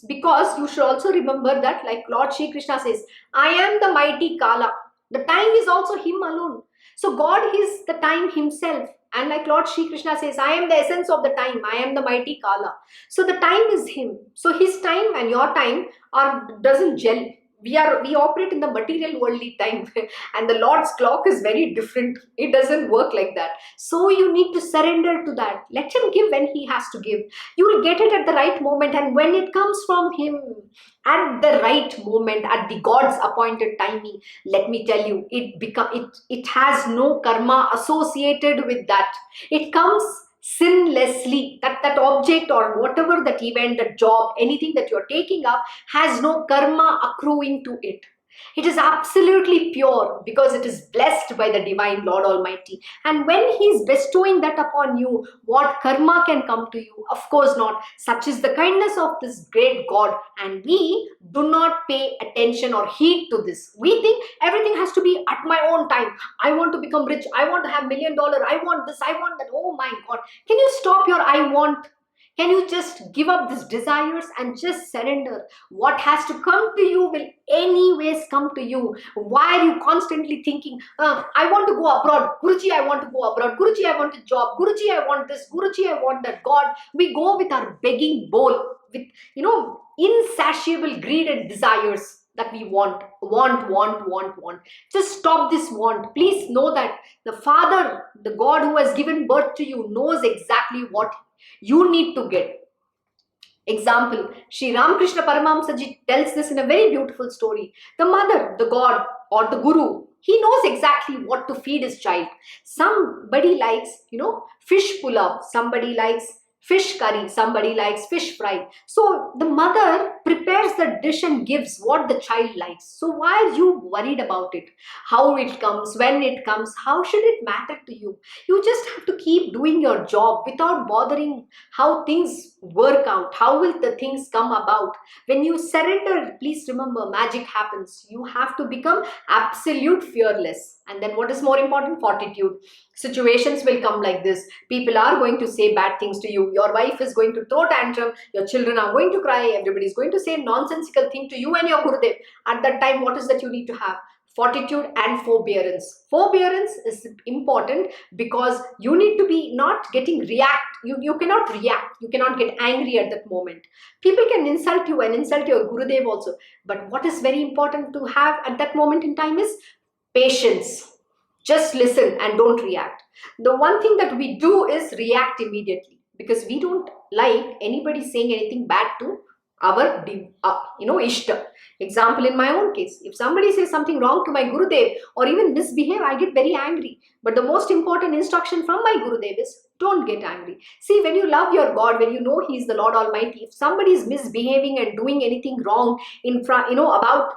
Because you should also remember that, like Lord Shri Krishna says, I am the mighty Kala. The time is also him alone. So God is the time himself. And like Lord Shri Krishna says, I am the essence of the time. I am the mighty Kala. So the time is him. So his time and your time doesn't gel. We operate in the material worldly time, and the Lord's clock is very different. It doesn't work like that. So you need to surrender to that. Let him give when he has to give. You will get it at the right moment, and when it comes from him at the right moment, at the God's appointed timing, let me tell you, it has no karma associated with that. It comes sinlessly. That object or whatever, that event, that job, anything that you're taking up has no karma accruing to it. It is absolutely pure because it is blessed by the divine Lord Almighty. And when he is bestowing that upon you, what karma can come to you? Of course not. Such is the kindness of this great God, and we do not pay attention or heed to this. We think everything has to be at my own time. I want to become rich. I want to have $1 million. I want this. I want that. Oh my God. Can you stop your I want? Can you just give up these desires and just surrender? What has to come to you will anyways come to you. Why are you constantly thinking, I want to go abroad. Guruji, I want to go abroad. Guruji, I want a job. Guruji, I want this. Guruji, I want that. God, we go with our begging bowl, with, insatiable greed and desires that we want. Just stop this want. Please know that the Father, the God who has given birth to you, knows exactly what you need to get. Example, Sri Ramakrishna Paramahamsa Ji tells this in a very beautiful story. The mother, the God or the Guru, he knows exactly what to feed his child. Somebody likes, fish pulao. Somebody likes fish curry. Somebody likes fish fry. So the mother prepares the dish and gives what the child likes. So why are you worried about it? How it comes, when it comes, how should it matter to you? You just have to keep doing your job without bothering how things work out. How will the things come about? When you surrender, please remember, magic happens. You have to become absolute fearless. And then what is more important? Fortitude. Situations will come like this. People are going to say bad things to you. Your wife is going to throw tantrum. Your children are going to cry. Everybody is going to say nonsensical thing to you and your Gurudev. At that time, what is that you need to have? Fortitude and forbearance. Forbearance is important because you need to be not getting react. You cannot react. You cannot get angry at that moment. People can insult you and insult your Gurudev also. But what is very important to have at that moment in time is patience. Just listen and don't react. The one thing that we do is react immediately because we don't like anybody saying anything bad to our Ishta. Example, in my own case, if somebody says something wrong to my Gurudev or even misbehave, I get very angry. But the most important instruction from my Gurudev is don't get angry. See, when you love your God, when you know He is the Lord Almighty, if somebody is misbehaving and doing anything wrong in front,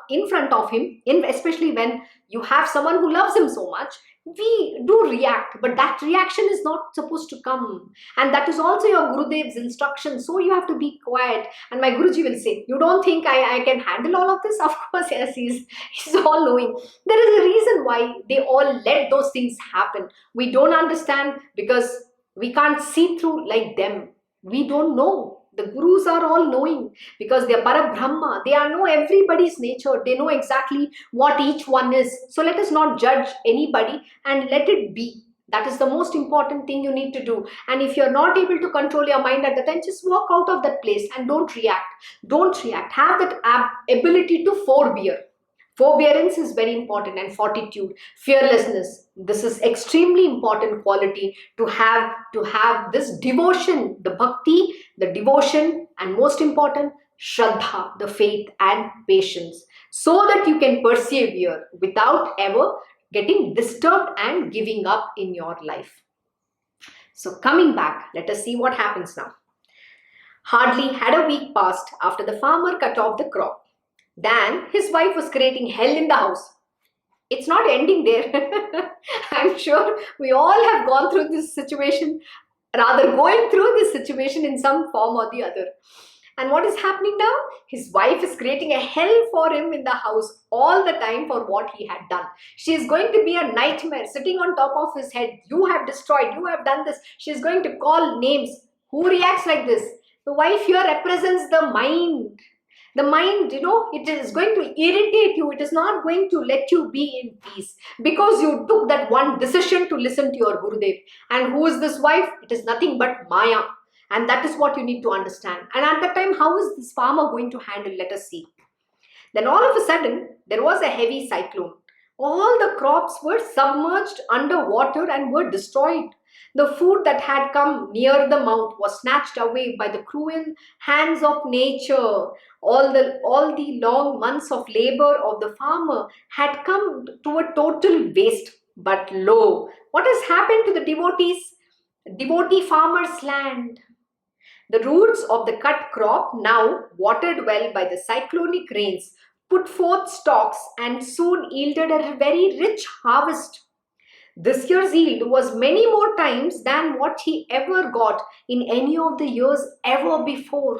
in front of Him, especially when you have someone who loves Him so much, we do react, but that reaction is not supposed to come. And that is also your Gurudev's instruction. So you have to be quiet. And my Guruji will say, you don't think I can handle all of this? Of course, yes, he's all knowing. There is a reason why they all let those things happen. We don't understand because we can't see through like them. We don't know. The Gurus are all knowing because they are Parabrahma. They know everybody's nature. They know exactly what each one is. So let us not judge anybody and let it be. That is the most important thing you need to do. And if you're not able to control your mind at the time, just walk out of that place and don't react. Don't react. Have that ability to forbear. Forbearance is very important, and fortitude, fearlessness. This is extremely important quality to have this devotion, the bhakti, the devotion, and most important, shraddha, the faith and patience, so that you can persevere without ever getting disturbed and giving up in your life. So coming back, let us see what happens now. Hardly had a week passed after the farmer cut off the crop. Then his wife was creating hell in the house. It's not ending there. I'm sure we all have gone through this situation, rather going through this situation in some form or the other. And what is happening now? His wife is creating a hell for him in the house all the time for what he had done. She is going to be a nightmare sitting on top of his head. You have destroyed, you have done this. She is going to call names. Who reacts like this? The wife here represents the mind. The mind, it is going to irritate you. It is not going to let you be in peace because you took that one decision to listen to your Gurudev. And who is this wife? It is nothing but Maya. And that is what you need to understand. And at that time, how is this farmer going to handle? Let us see. Then all of a sudden, there was a heavy cyclone. All the crops were submerged under water and were destroyed. The food that had come near the mouth was snatched away by the cruel hands of nature. All the long months of labor of the farmer had come to a total waste. But lo, what has happened to the devotee farmer's land? The roots of the cut crop, now watered well by the cyclonic rains, put forth stalks and soon yielded a very rich harvest. This year's yield was many more times than what he ever got in any of the years ever before.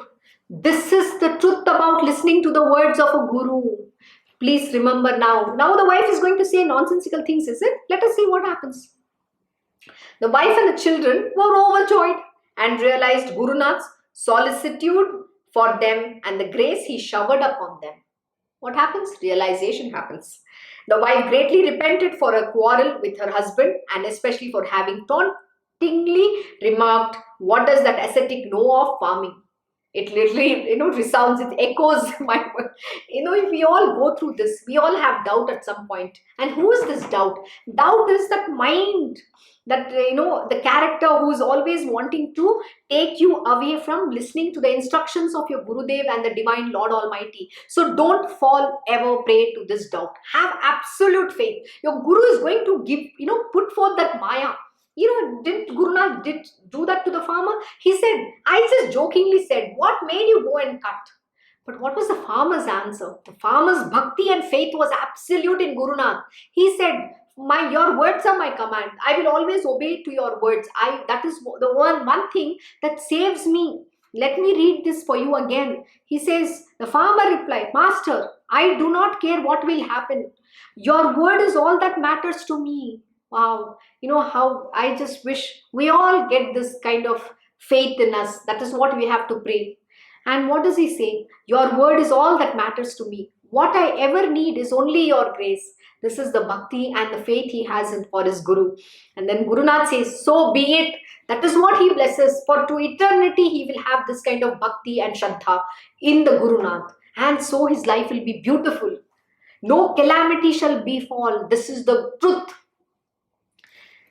This is the truth about listening to the words of a guru. Please remember now. Now the wife is going to say nonsensical things, is it? Let us see what happens. The wife and the children were overjoyed and realized Guru Nath's solicitude for them and the grace he showered upon them. What happens? Realization happens. The wife greatly repented for a quarrel with her husband and especially for having tauntingly remarked, what does that ascetic know of farming? It literally, resounds, it echoes my word. If we all go through this, we all have doubt at some point. And who is this doubt? Doubt is that mind, that, the character who is always wanting to take you away from listening to the instructions of your Gurudev and the Divine Lord Almighty. So don't fall ever prey to this doubt. Have absolute faith. Your Guru is going to give, put forth that Maya. Didn't Guru Nath did do that to the farmer? He said, I just jokingly said, what made you go and cut? But what was the farmer's answer? The farmer's bhakti and faith was absolute in Guru Nath. He said, your words are my command. I will always obey to your words. That is the one thing that saves me. Let me read this for you again. He says, the farmer replied, Master, I do not care what will happen. Your word is all that matters to me. Wow, how I just wish we all get this kind of faith in us. That is what we have to pray. And what does he say? Your word is all that matters to me. What I ever need is only your grace. This is the bhakti and the faith he has for his Guru. And then Guru Nath says, so be it. That is what he blesses. For to eternity he will have this kind of bhakti and shraddha in the Guru Nath. And so his life will be beautiful. No calamity shall befall. This is the truth.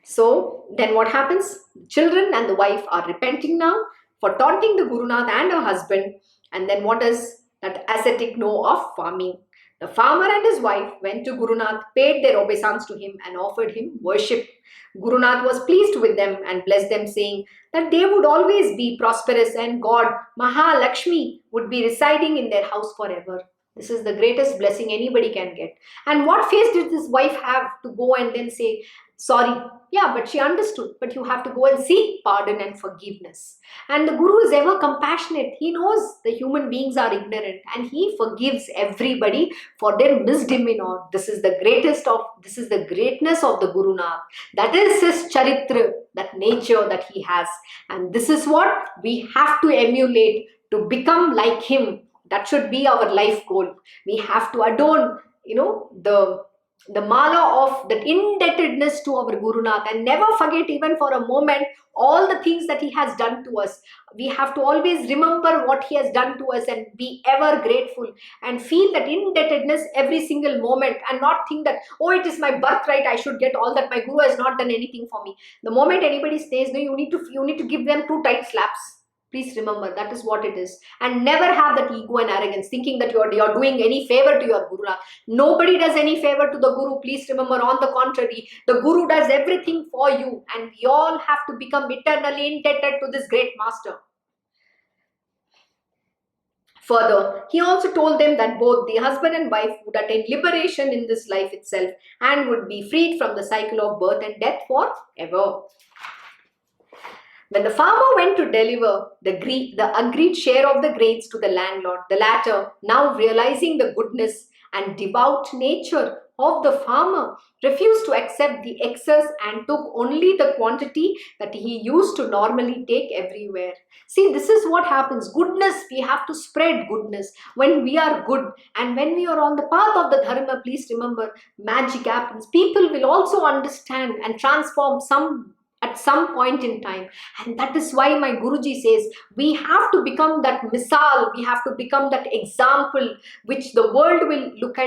So then what happens? Children and the wife are repenting now for taunting the Guru Nath and her husband, And then what does that ascetic know of farming? The farmer and his wife went to Guru Nath, paid their obeisance to him and offered him worship. Guru Nath was pleased with them and blessed them, saying that they would always be prosperous and God, Mahalakshmi, would be residing in their house forever. This is the greatest blessing anybody can get. And what face did this wife have to go and then say, sorry? Yeah, but she understood. But you have to go and seek pardon and forgiveness. And the Guru is ever compassionate. He knows the human beings are ignorant and he forgives everybody for their misdemeanor. This is the greatness of the Guru Nath. That is his Charitra, that nature that he has. And this is what we have to emulate to become like him. That should be our life goal. We have to adorn, the mala of that indebtedness to our Guru Nath and never forget even for a moment all the things that he has done to us. We have to always remember what he has done to us and be ever grateful and feel that indebtedness every single moment and not think that, oh, it is my birthright, I should get all that. My Guru has not done anything for me. The moment anybody says, no, you need to give them 2 tight slaps. Please remember, that is what it is. And never have that ego and arrogance, thinking that you're doing any favor to your Guru. Nobody does any favor to the Guru. Please remember, on the contrary, the Guru does everything for you. And we all have to become eternally indebted to this great master. Further, he also told them that both the husband and wife would attain liberation in this life itself and would be freed from the cycle of birth and death forever. When the farmer went to deliver the agreed share of the grains to the landlord, the latter, now realizing the goodness and devout nature of the farmer, refused to accept the excess and took only the quantity that he used to normally take everywhere. See, this is what happens. Goodness, we have to spread goodness. When we are good and when we are on the path of the dharma, please remember, magic happens. People will also understand and transform at some point in time. And that is why my Guruji says we have to become that misal, we have to become that example which the world will look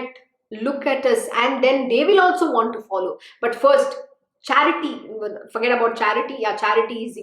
at us and then they will also want to follow. But first, charity, forget about charity. Yeah, charity is,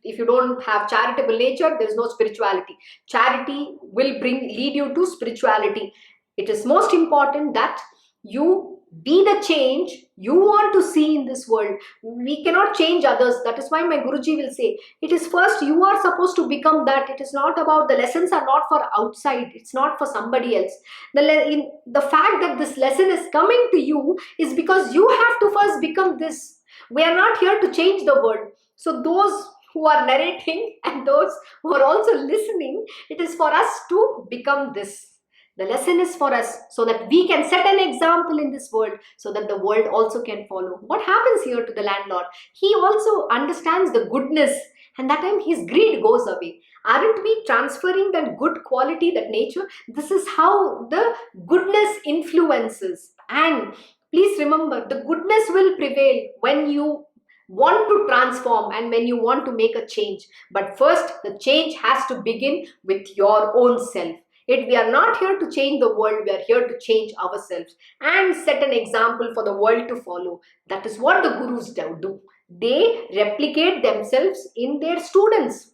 if you don't have charitable nature, there is no spirituality. Charity will lead you to spirituality. It is most important that you be the change you want to see in this world. We cannot change others. That is why my Guruji will say, it is first you are supposed to become that. It is not about, the lessons are not for outside. It's not for somebody else. The fact that this lesson is coming to you is because you have to first become this. We are not here to change the world. So those who are narrating and those who are also listening, it is for us to become this. The lesson is for us so that we can set an example in this world so that the world also can follow. What happens here to the landlord? He also understands the goodness and that time his greed goes away. Aren't we transferring that good quality, that nature? This is how the goodness influences. And please remember, the goodness will prevail when you want to transform and when you want to make a change. But first, the change has to begin with your own self. We are not here to change the world, we are here to change ourselves and set an example for the world to follow. That is what the Gurus do. They replicate themselves in their students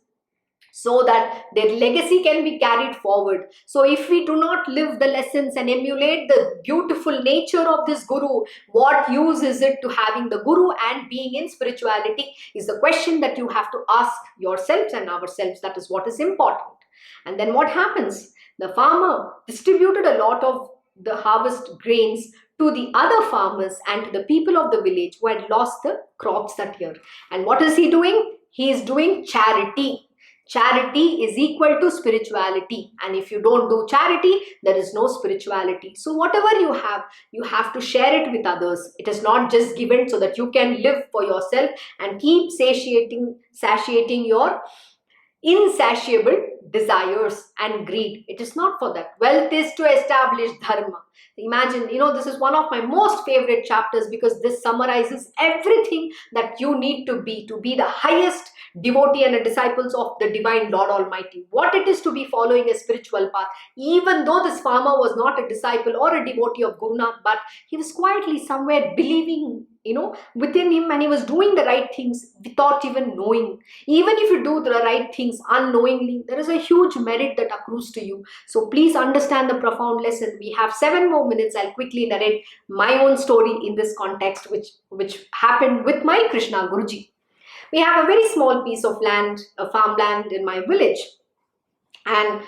so that their legacy can be carried forward. So if we do not live the lessons and emulate the beautiful nature of this Guru, what use is it to having the Guru and being in spirituality is the question that you have to ask yourselves and ourselves. That is what is important. And then what happens? The farmer distributed a lot of the harvest grains to the other farmers and to the people of the village who had lost the crops that year. And what is he doing? He is doing charity. Charity is equal to spirituality. And if you don't do charity, there is no spirituality. So whatever you have to share it with others. It is not just given so that you can live for yourself and keep satiating your insatiable desires and greed. It is not for that. Wealth is to establish dharma. Imagine, this is one of my most favorite chapters because this summarizes everything that you need to be the highest devotee and a disciples of the divine Lord Almighty. What it is to be following a spiritual path. Even though this farmer was not a disciple or a devotee of Guru Nath, but he was quietly somewhere believing within him, and he was doing the right things without even knowing. Even if you do the right things unknowingly, there is a huge merit that accrues to you. So please understand the profound lesson. We have 7 more minutes. I'll quickly narrate my own story in this context, which happened with my Krishna Guruji. We have a very small piece of land, a farmland in my village, and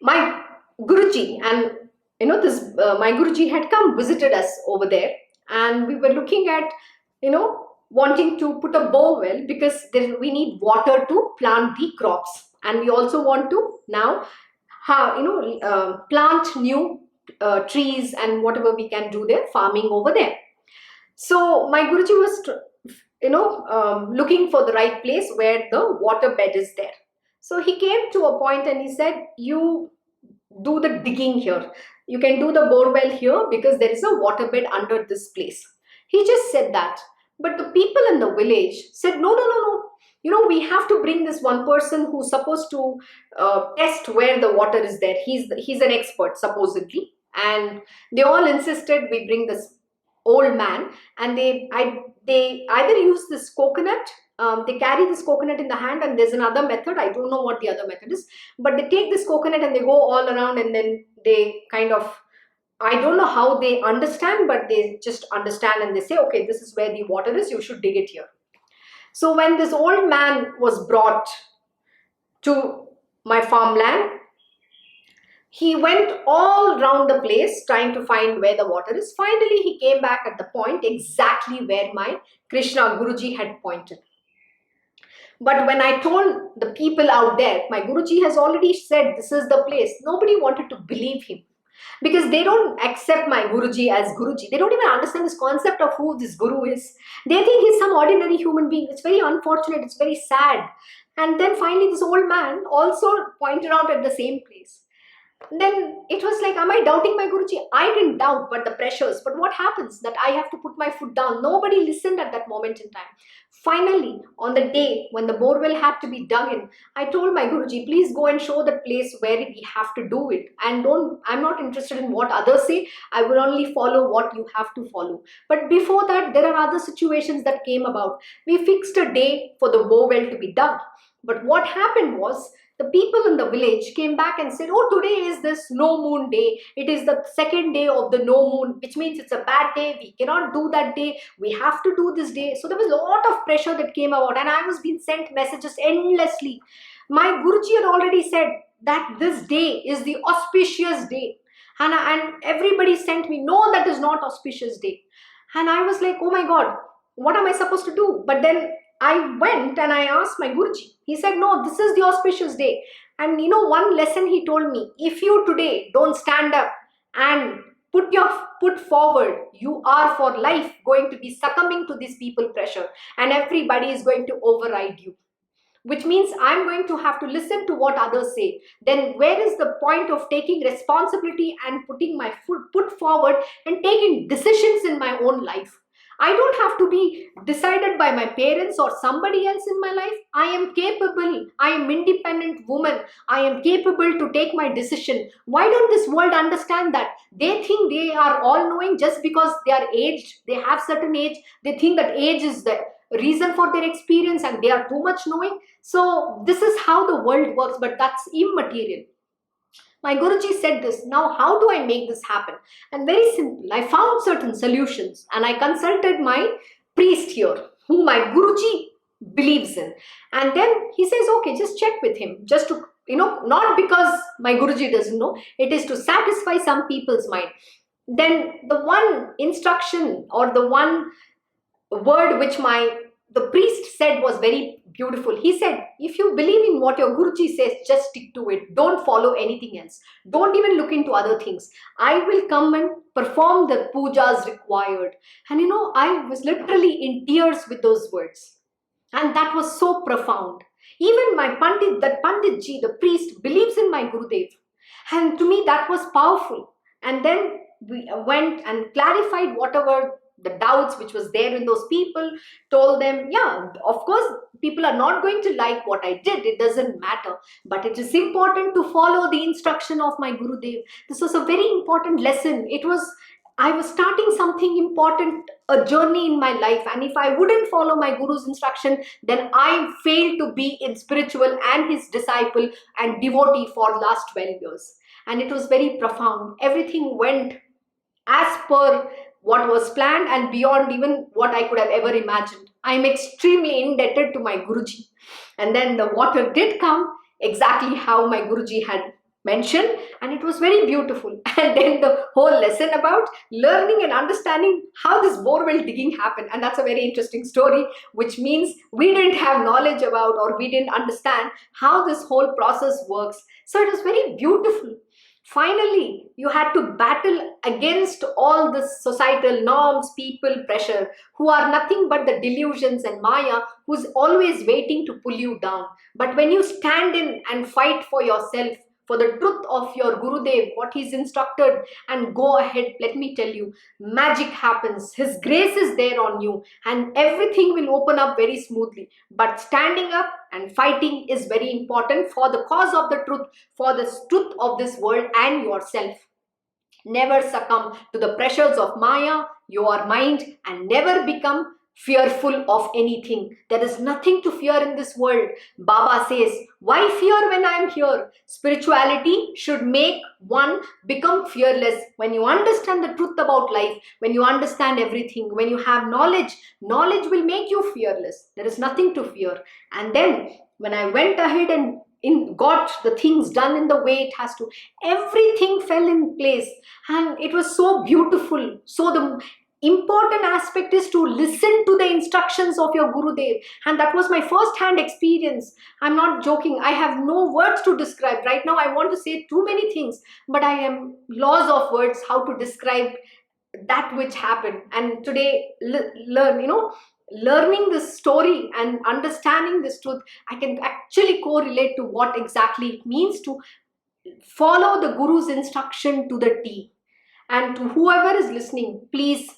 my Guruji and this my Guruji had come visited us over there, and we were looking at wanting to put a bore well, because we need water to plant the crops, and we also want to now plant new trees and whatever we can do there, farming over there. So my Guruji was looking for the right place where the water bed is there. So he came to a point and he said, you do the digging here. You can do the borewell here because there is a waterbed under this place. He just said that. But the people in the village said, no, no, no, no. We have to bring this one person who's supposed to test where the water is there. He's an expert, supposedly. And they all insisted we bring this old man. And they either use this coconut, they carry this coconut in the hand, and there's another method. I don't know what the other method is, but they take this coconut and they go all around, and then they kind of, I don't know how they understand, but they just understand and they say, okay, this is where the water is, you should dig it here. So when this old man was brought to my farmland, he went all around the place trying to find where the water is. Finally, he came back at the point exactly where my Krishna Guruji had pointed. But when I told the people out there, my Guruji has already said this is the place, nobody wanted to believe him, because they don't accept my Guruji as Guruji. They don't even understand this concept of who this Guru is. They think he's some ordinary human being. It's very unfortunate. It's very sad. And then finally this old man also pointed out at the same place. Then it was like, am I doubting my Guruji? I didn't doubt, but the pressures. But what happens? That I have to put my foot down. Nobody listened at that moment in time. Finally, on the day when the borewell had to be dug in, I told my Guruji, please go and show the place where we have to do it. And I'm not interested in what others say. I will only follow what you have to follow. But before that, there are other situations that came about. We fixed a day for the borewell to be dug. But what happened was, the people in the village came back and said, oh, today is this no moon day. It is the second day of the no moon, which means it's a bad day. We cannot do that day. We have to do this day. So there was a lot of pressure that came about, and I was being sent messages endlessly. My Guruji had already said that this day is the auspicious day. And everybody sent me, no, that is not auspicious day. And I was like, oh my God, what am I supposed to do? But then I went and I asked my Guruji. He said, no, this is the auspicious day. And one lesson he told me, if you today don't stand up and put forward, you are for life going to be succumbing to this people pressure, and everybody is going to override you. Which means I'm going to have to listen to what others say. Then where is the point of taking responsibility and putting my foot forward and taking decisions in my own life? I don't have to be decided by my parents or somebody else in my life. I am capable. I am independent woman. I am capable to take my decision. Why don't this world understand that? They think they are all knowing just because they are aged. They have certain age. They think that age is the reason for their experience and they are too much knowing. So this is how the world works, but that's immaterial. My Guruji said this. Now, how do I make this happen? And very simple. I found certain solutions and I consulted my priest here, who my Guruji believes in. And then he says, okay, just check with him. Just to, not because my Guruji doesn't know. It is to satisfy some people's mind. Then the one instruction or the one word which the priest said was very beautiful. He said, if you believe in what your Guruji says, just stick to it. Don't follow anything else. Don't even look into other things. I will come and perform the pujas required. And I was literally in tears with those words. And that was so profound. Even my Panditji, the priest, believes in my Gurudev. And to me, that was powerful. And then we went and clarified whatever the doubts which was there in those people, told them, yeah, of course, people are not going to like what I did. It doesn't matter. But it is important to follow the instruction of my Gurudev. This was a very important lesson. It was I was starting something important, a journey in my life, and if I wouldn't follow my guru's instruction, then I failed to be in spiritual and his disciple and devotee for last 12 years. And it was very profound. Everything went as per what was planned and beyond even what I could have ever imagined. I am extremely indebted to my Guruji. And then the water did come exactly how my Guruji had mentioned, and it was very beautiful. And then the whole lesson about learning and understanding how this borewell digging happened, and that's a very interesting story, which means we didn't have knowledge about, or we didn't understand how this whole process works. So it was very beautiful. Finally, you had to battle against all the societal norms, people, pressure, who are nothing but the delusions and Maya, who's always waiting to pull you down. But when you stand in and fight for yourself, for the truth of your Gurudev, what he's instructed, and go ahead, let me tell you, magic happens. His grace is there on you, and everything will open up very smoothly. But standing up and fighting is very important for the cause of the truth, for the truth of this world and yourself. Never succumb to the pressures of Maya, your mind, and never become fearful of anything. There is nothing to fear in this world. Baba says, why fear when I am here? Spirituality should make one become fearless. When you understand the truth about life, when you understand everything, when you have knowledge, knowledge will make you fearless. There is nothing to fear. And then when I went ahead and got the things done in the way it has to, everything fell in place, and it was so beautiful. So the important aspect is to listen to the instructions of your Gurudev, and that was my first hand experience. I'm not joking. I have no words to describe right now. I want to say too many things, but I am lost of words how to describe that which happened. And today learning this story and understanding this truth, I can actually correlate to what exactly it means to follow the Guru's instruction to the T. And to whoever is listening, please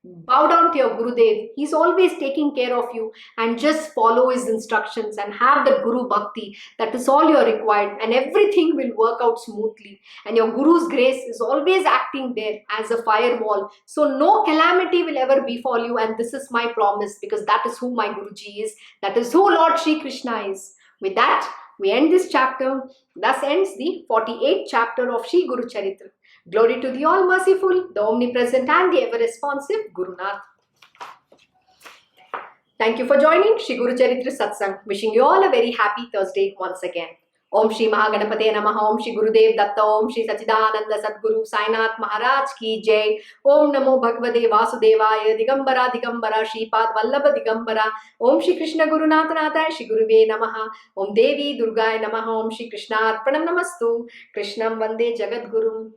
bow down to your Gurudev. He's always taking care of you, and just follow his instructions and have the Guru Bhakti. That is all you're required, and everything will work out smoothly. And your Guru's grace is always acting there as a firewall. So no calamity will ever befall you, and this is my promise, because that is who my Guruji is. That is who Lord Shri Krishna is. With that, we end this chapter. Thus ends the 48th chapter of Shri Guru Charitra. Glory to the all-merciful, the omnipresent and the ever-responsive Guru Nath. Thank you for joining Shri Guru Charitra Satsang. Wishing you all a very happy Thursday once again. Om Shri Mahaganapate Namaha. Om Shri Gurudev Datta. Om Shri Sachidananda Sadguru Sainath Maharaj Ki Jai. Om Namo Bhagavate Vasudevaya. Digambara Digambara Shripad Vallabha Digambara. Om Shri Krishna Guru Natha Natha Shri Guruve Namaha. Om Devi Durgaya Namaha. Om Shri Krishna Arpanam Namastu. Krishnam Vande Jagat Guru.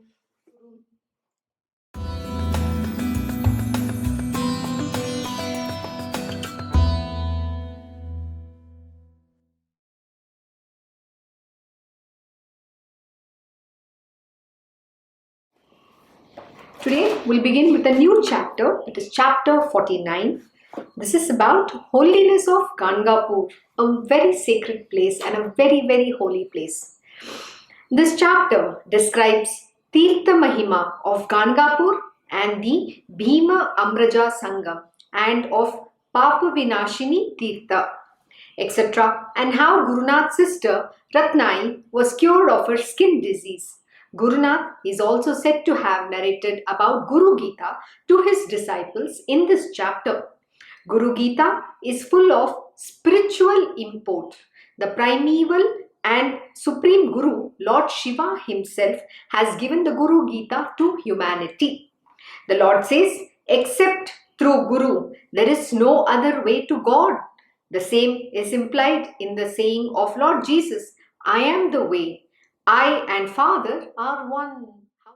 Today we'll begin with a new chapter. It is chapter 49. This is about holiness of Gangapur, a very sacred place and a very, very holy place. This chapter describes Tirtha Mahima of Gangapur and the Bhima Amraja Sangam, and of Papa Vinashini Tirtha, etc., and how Gurunath's sister Ratnai was cured of her skin disease. Gurunath is also said to have narrated about Guru Gita to his disciples in this chapter. Guru Gita is full of spiritual import. The primeval and supreme Guru, Lord Shiva himself, has given the Guru Gita to humanity. The Lord says, except through Guru, there is no other way to God. The same is implied in the saying of Lord Jesus, I am the way. I and Father are one.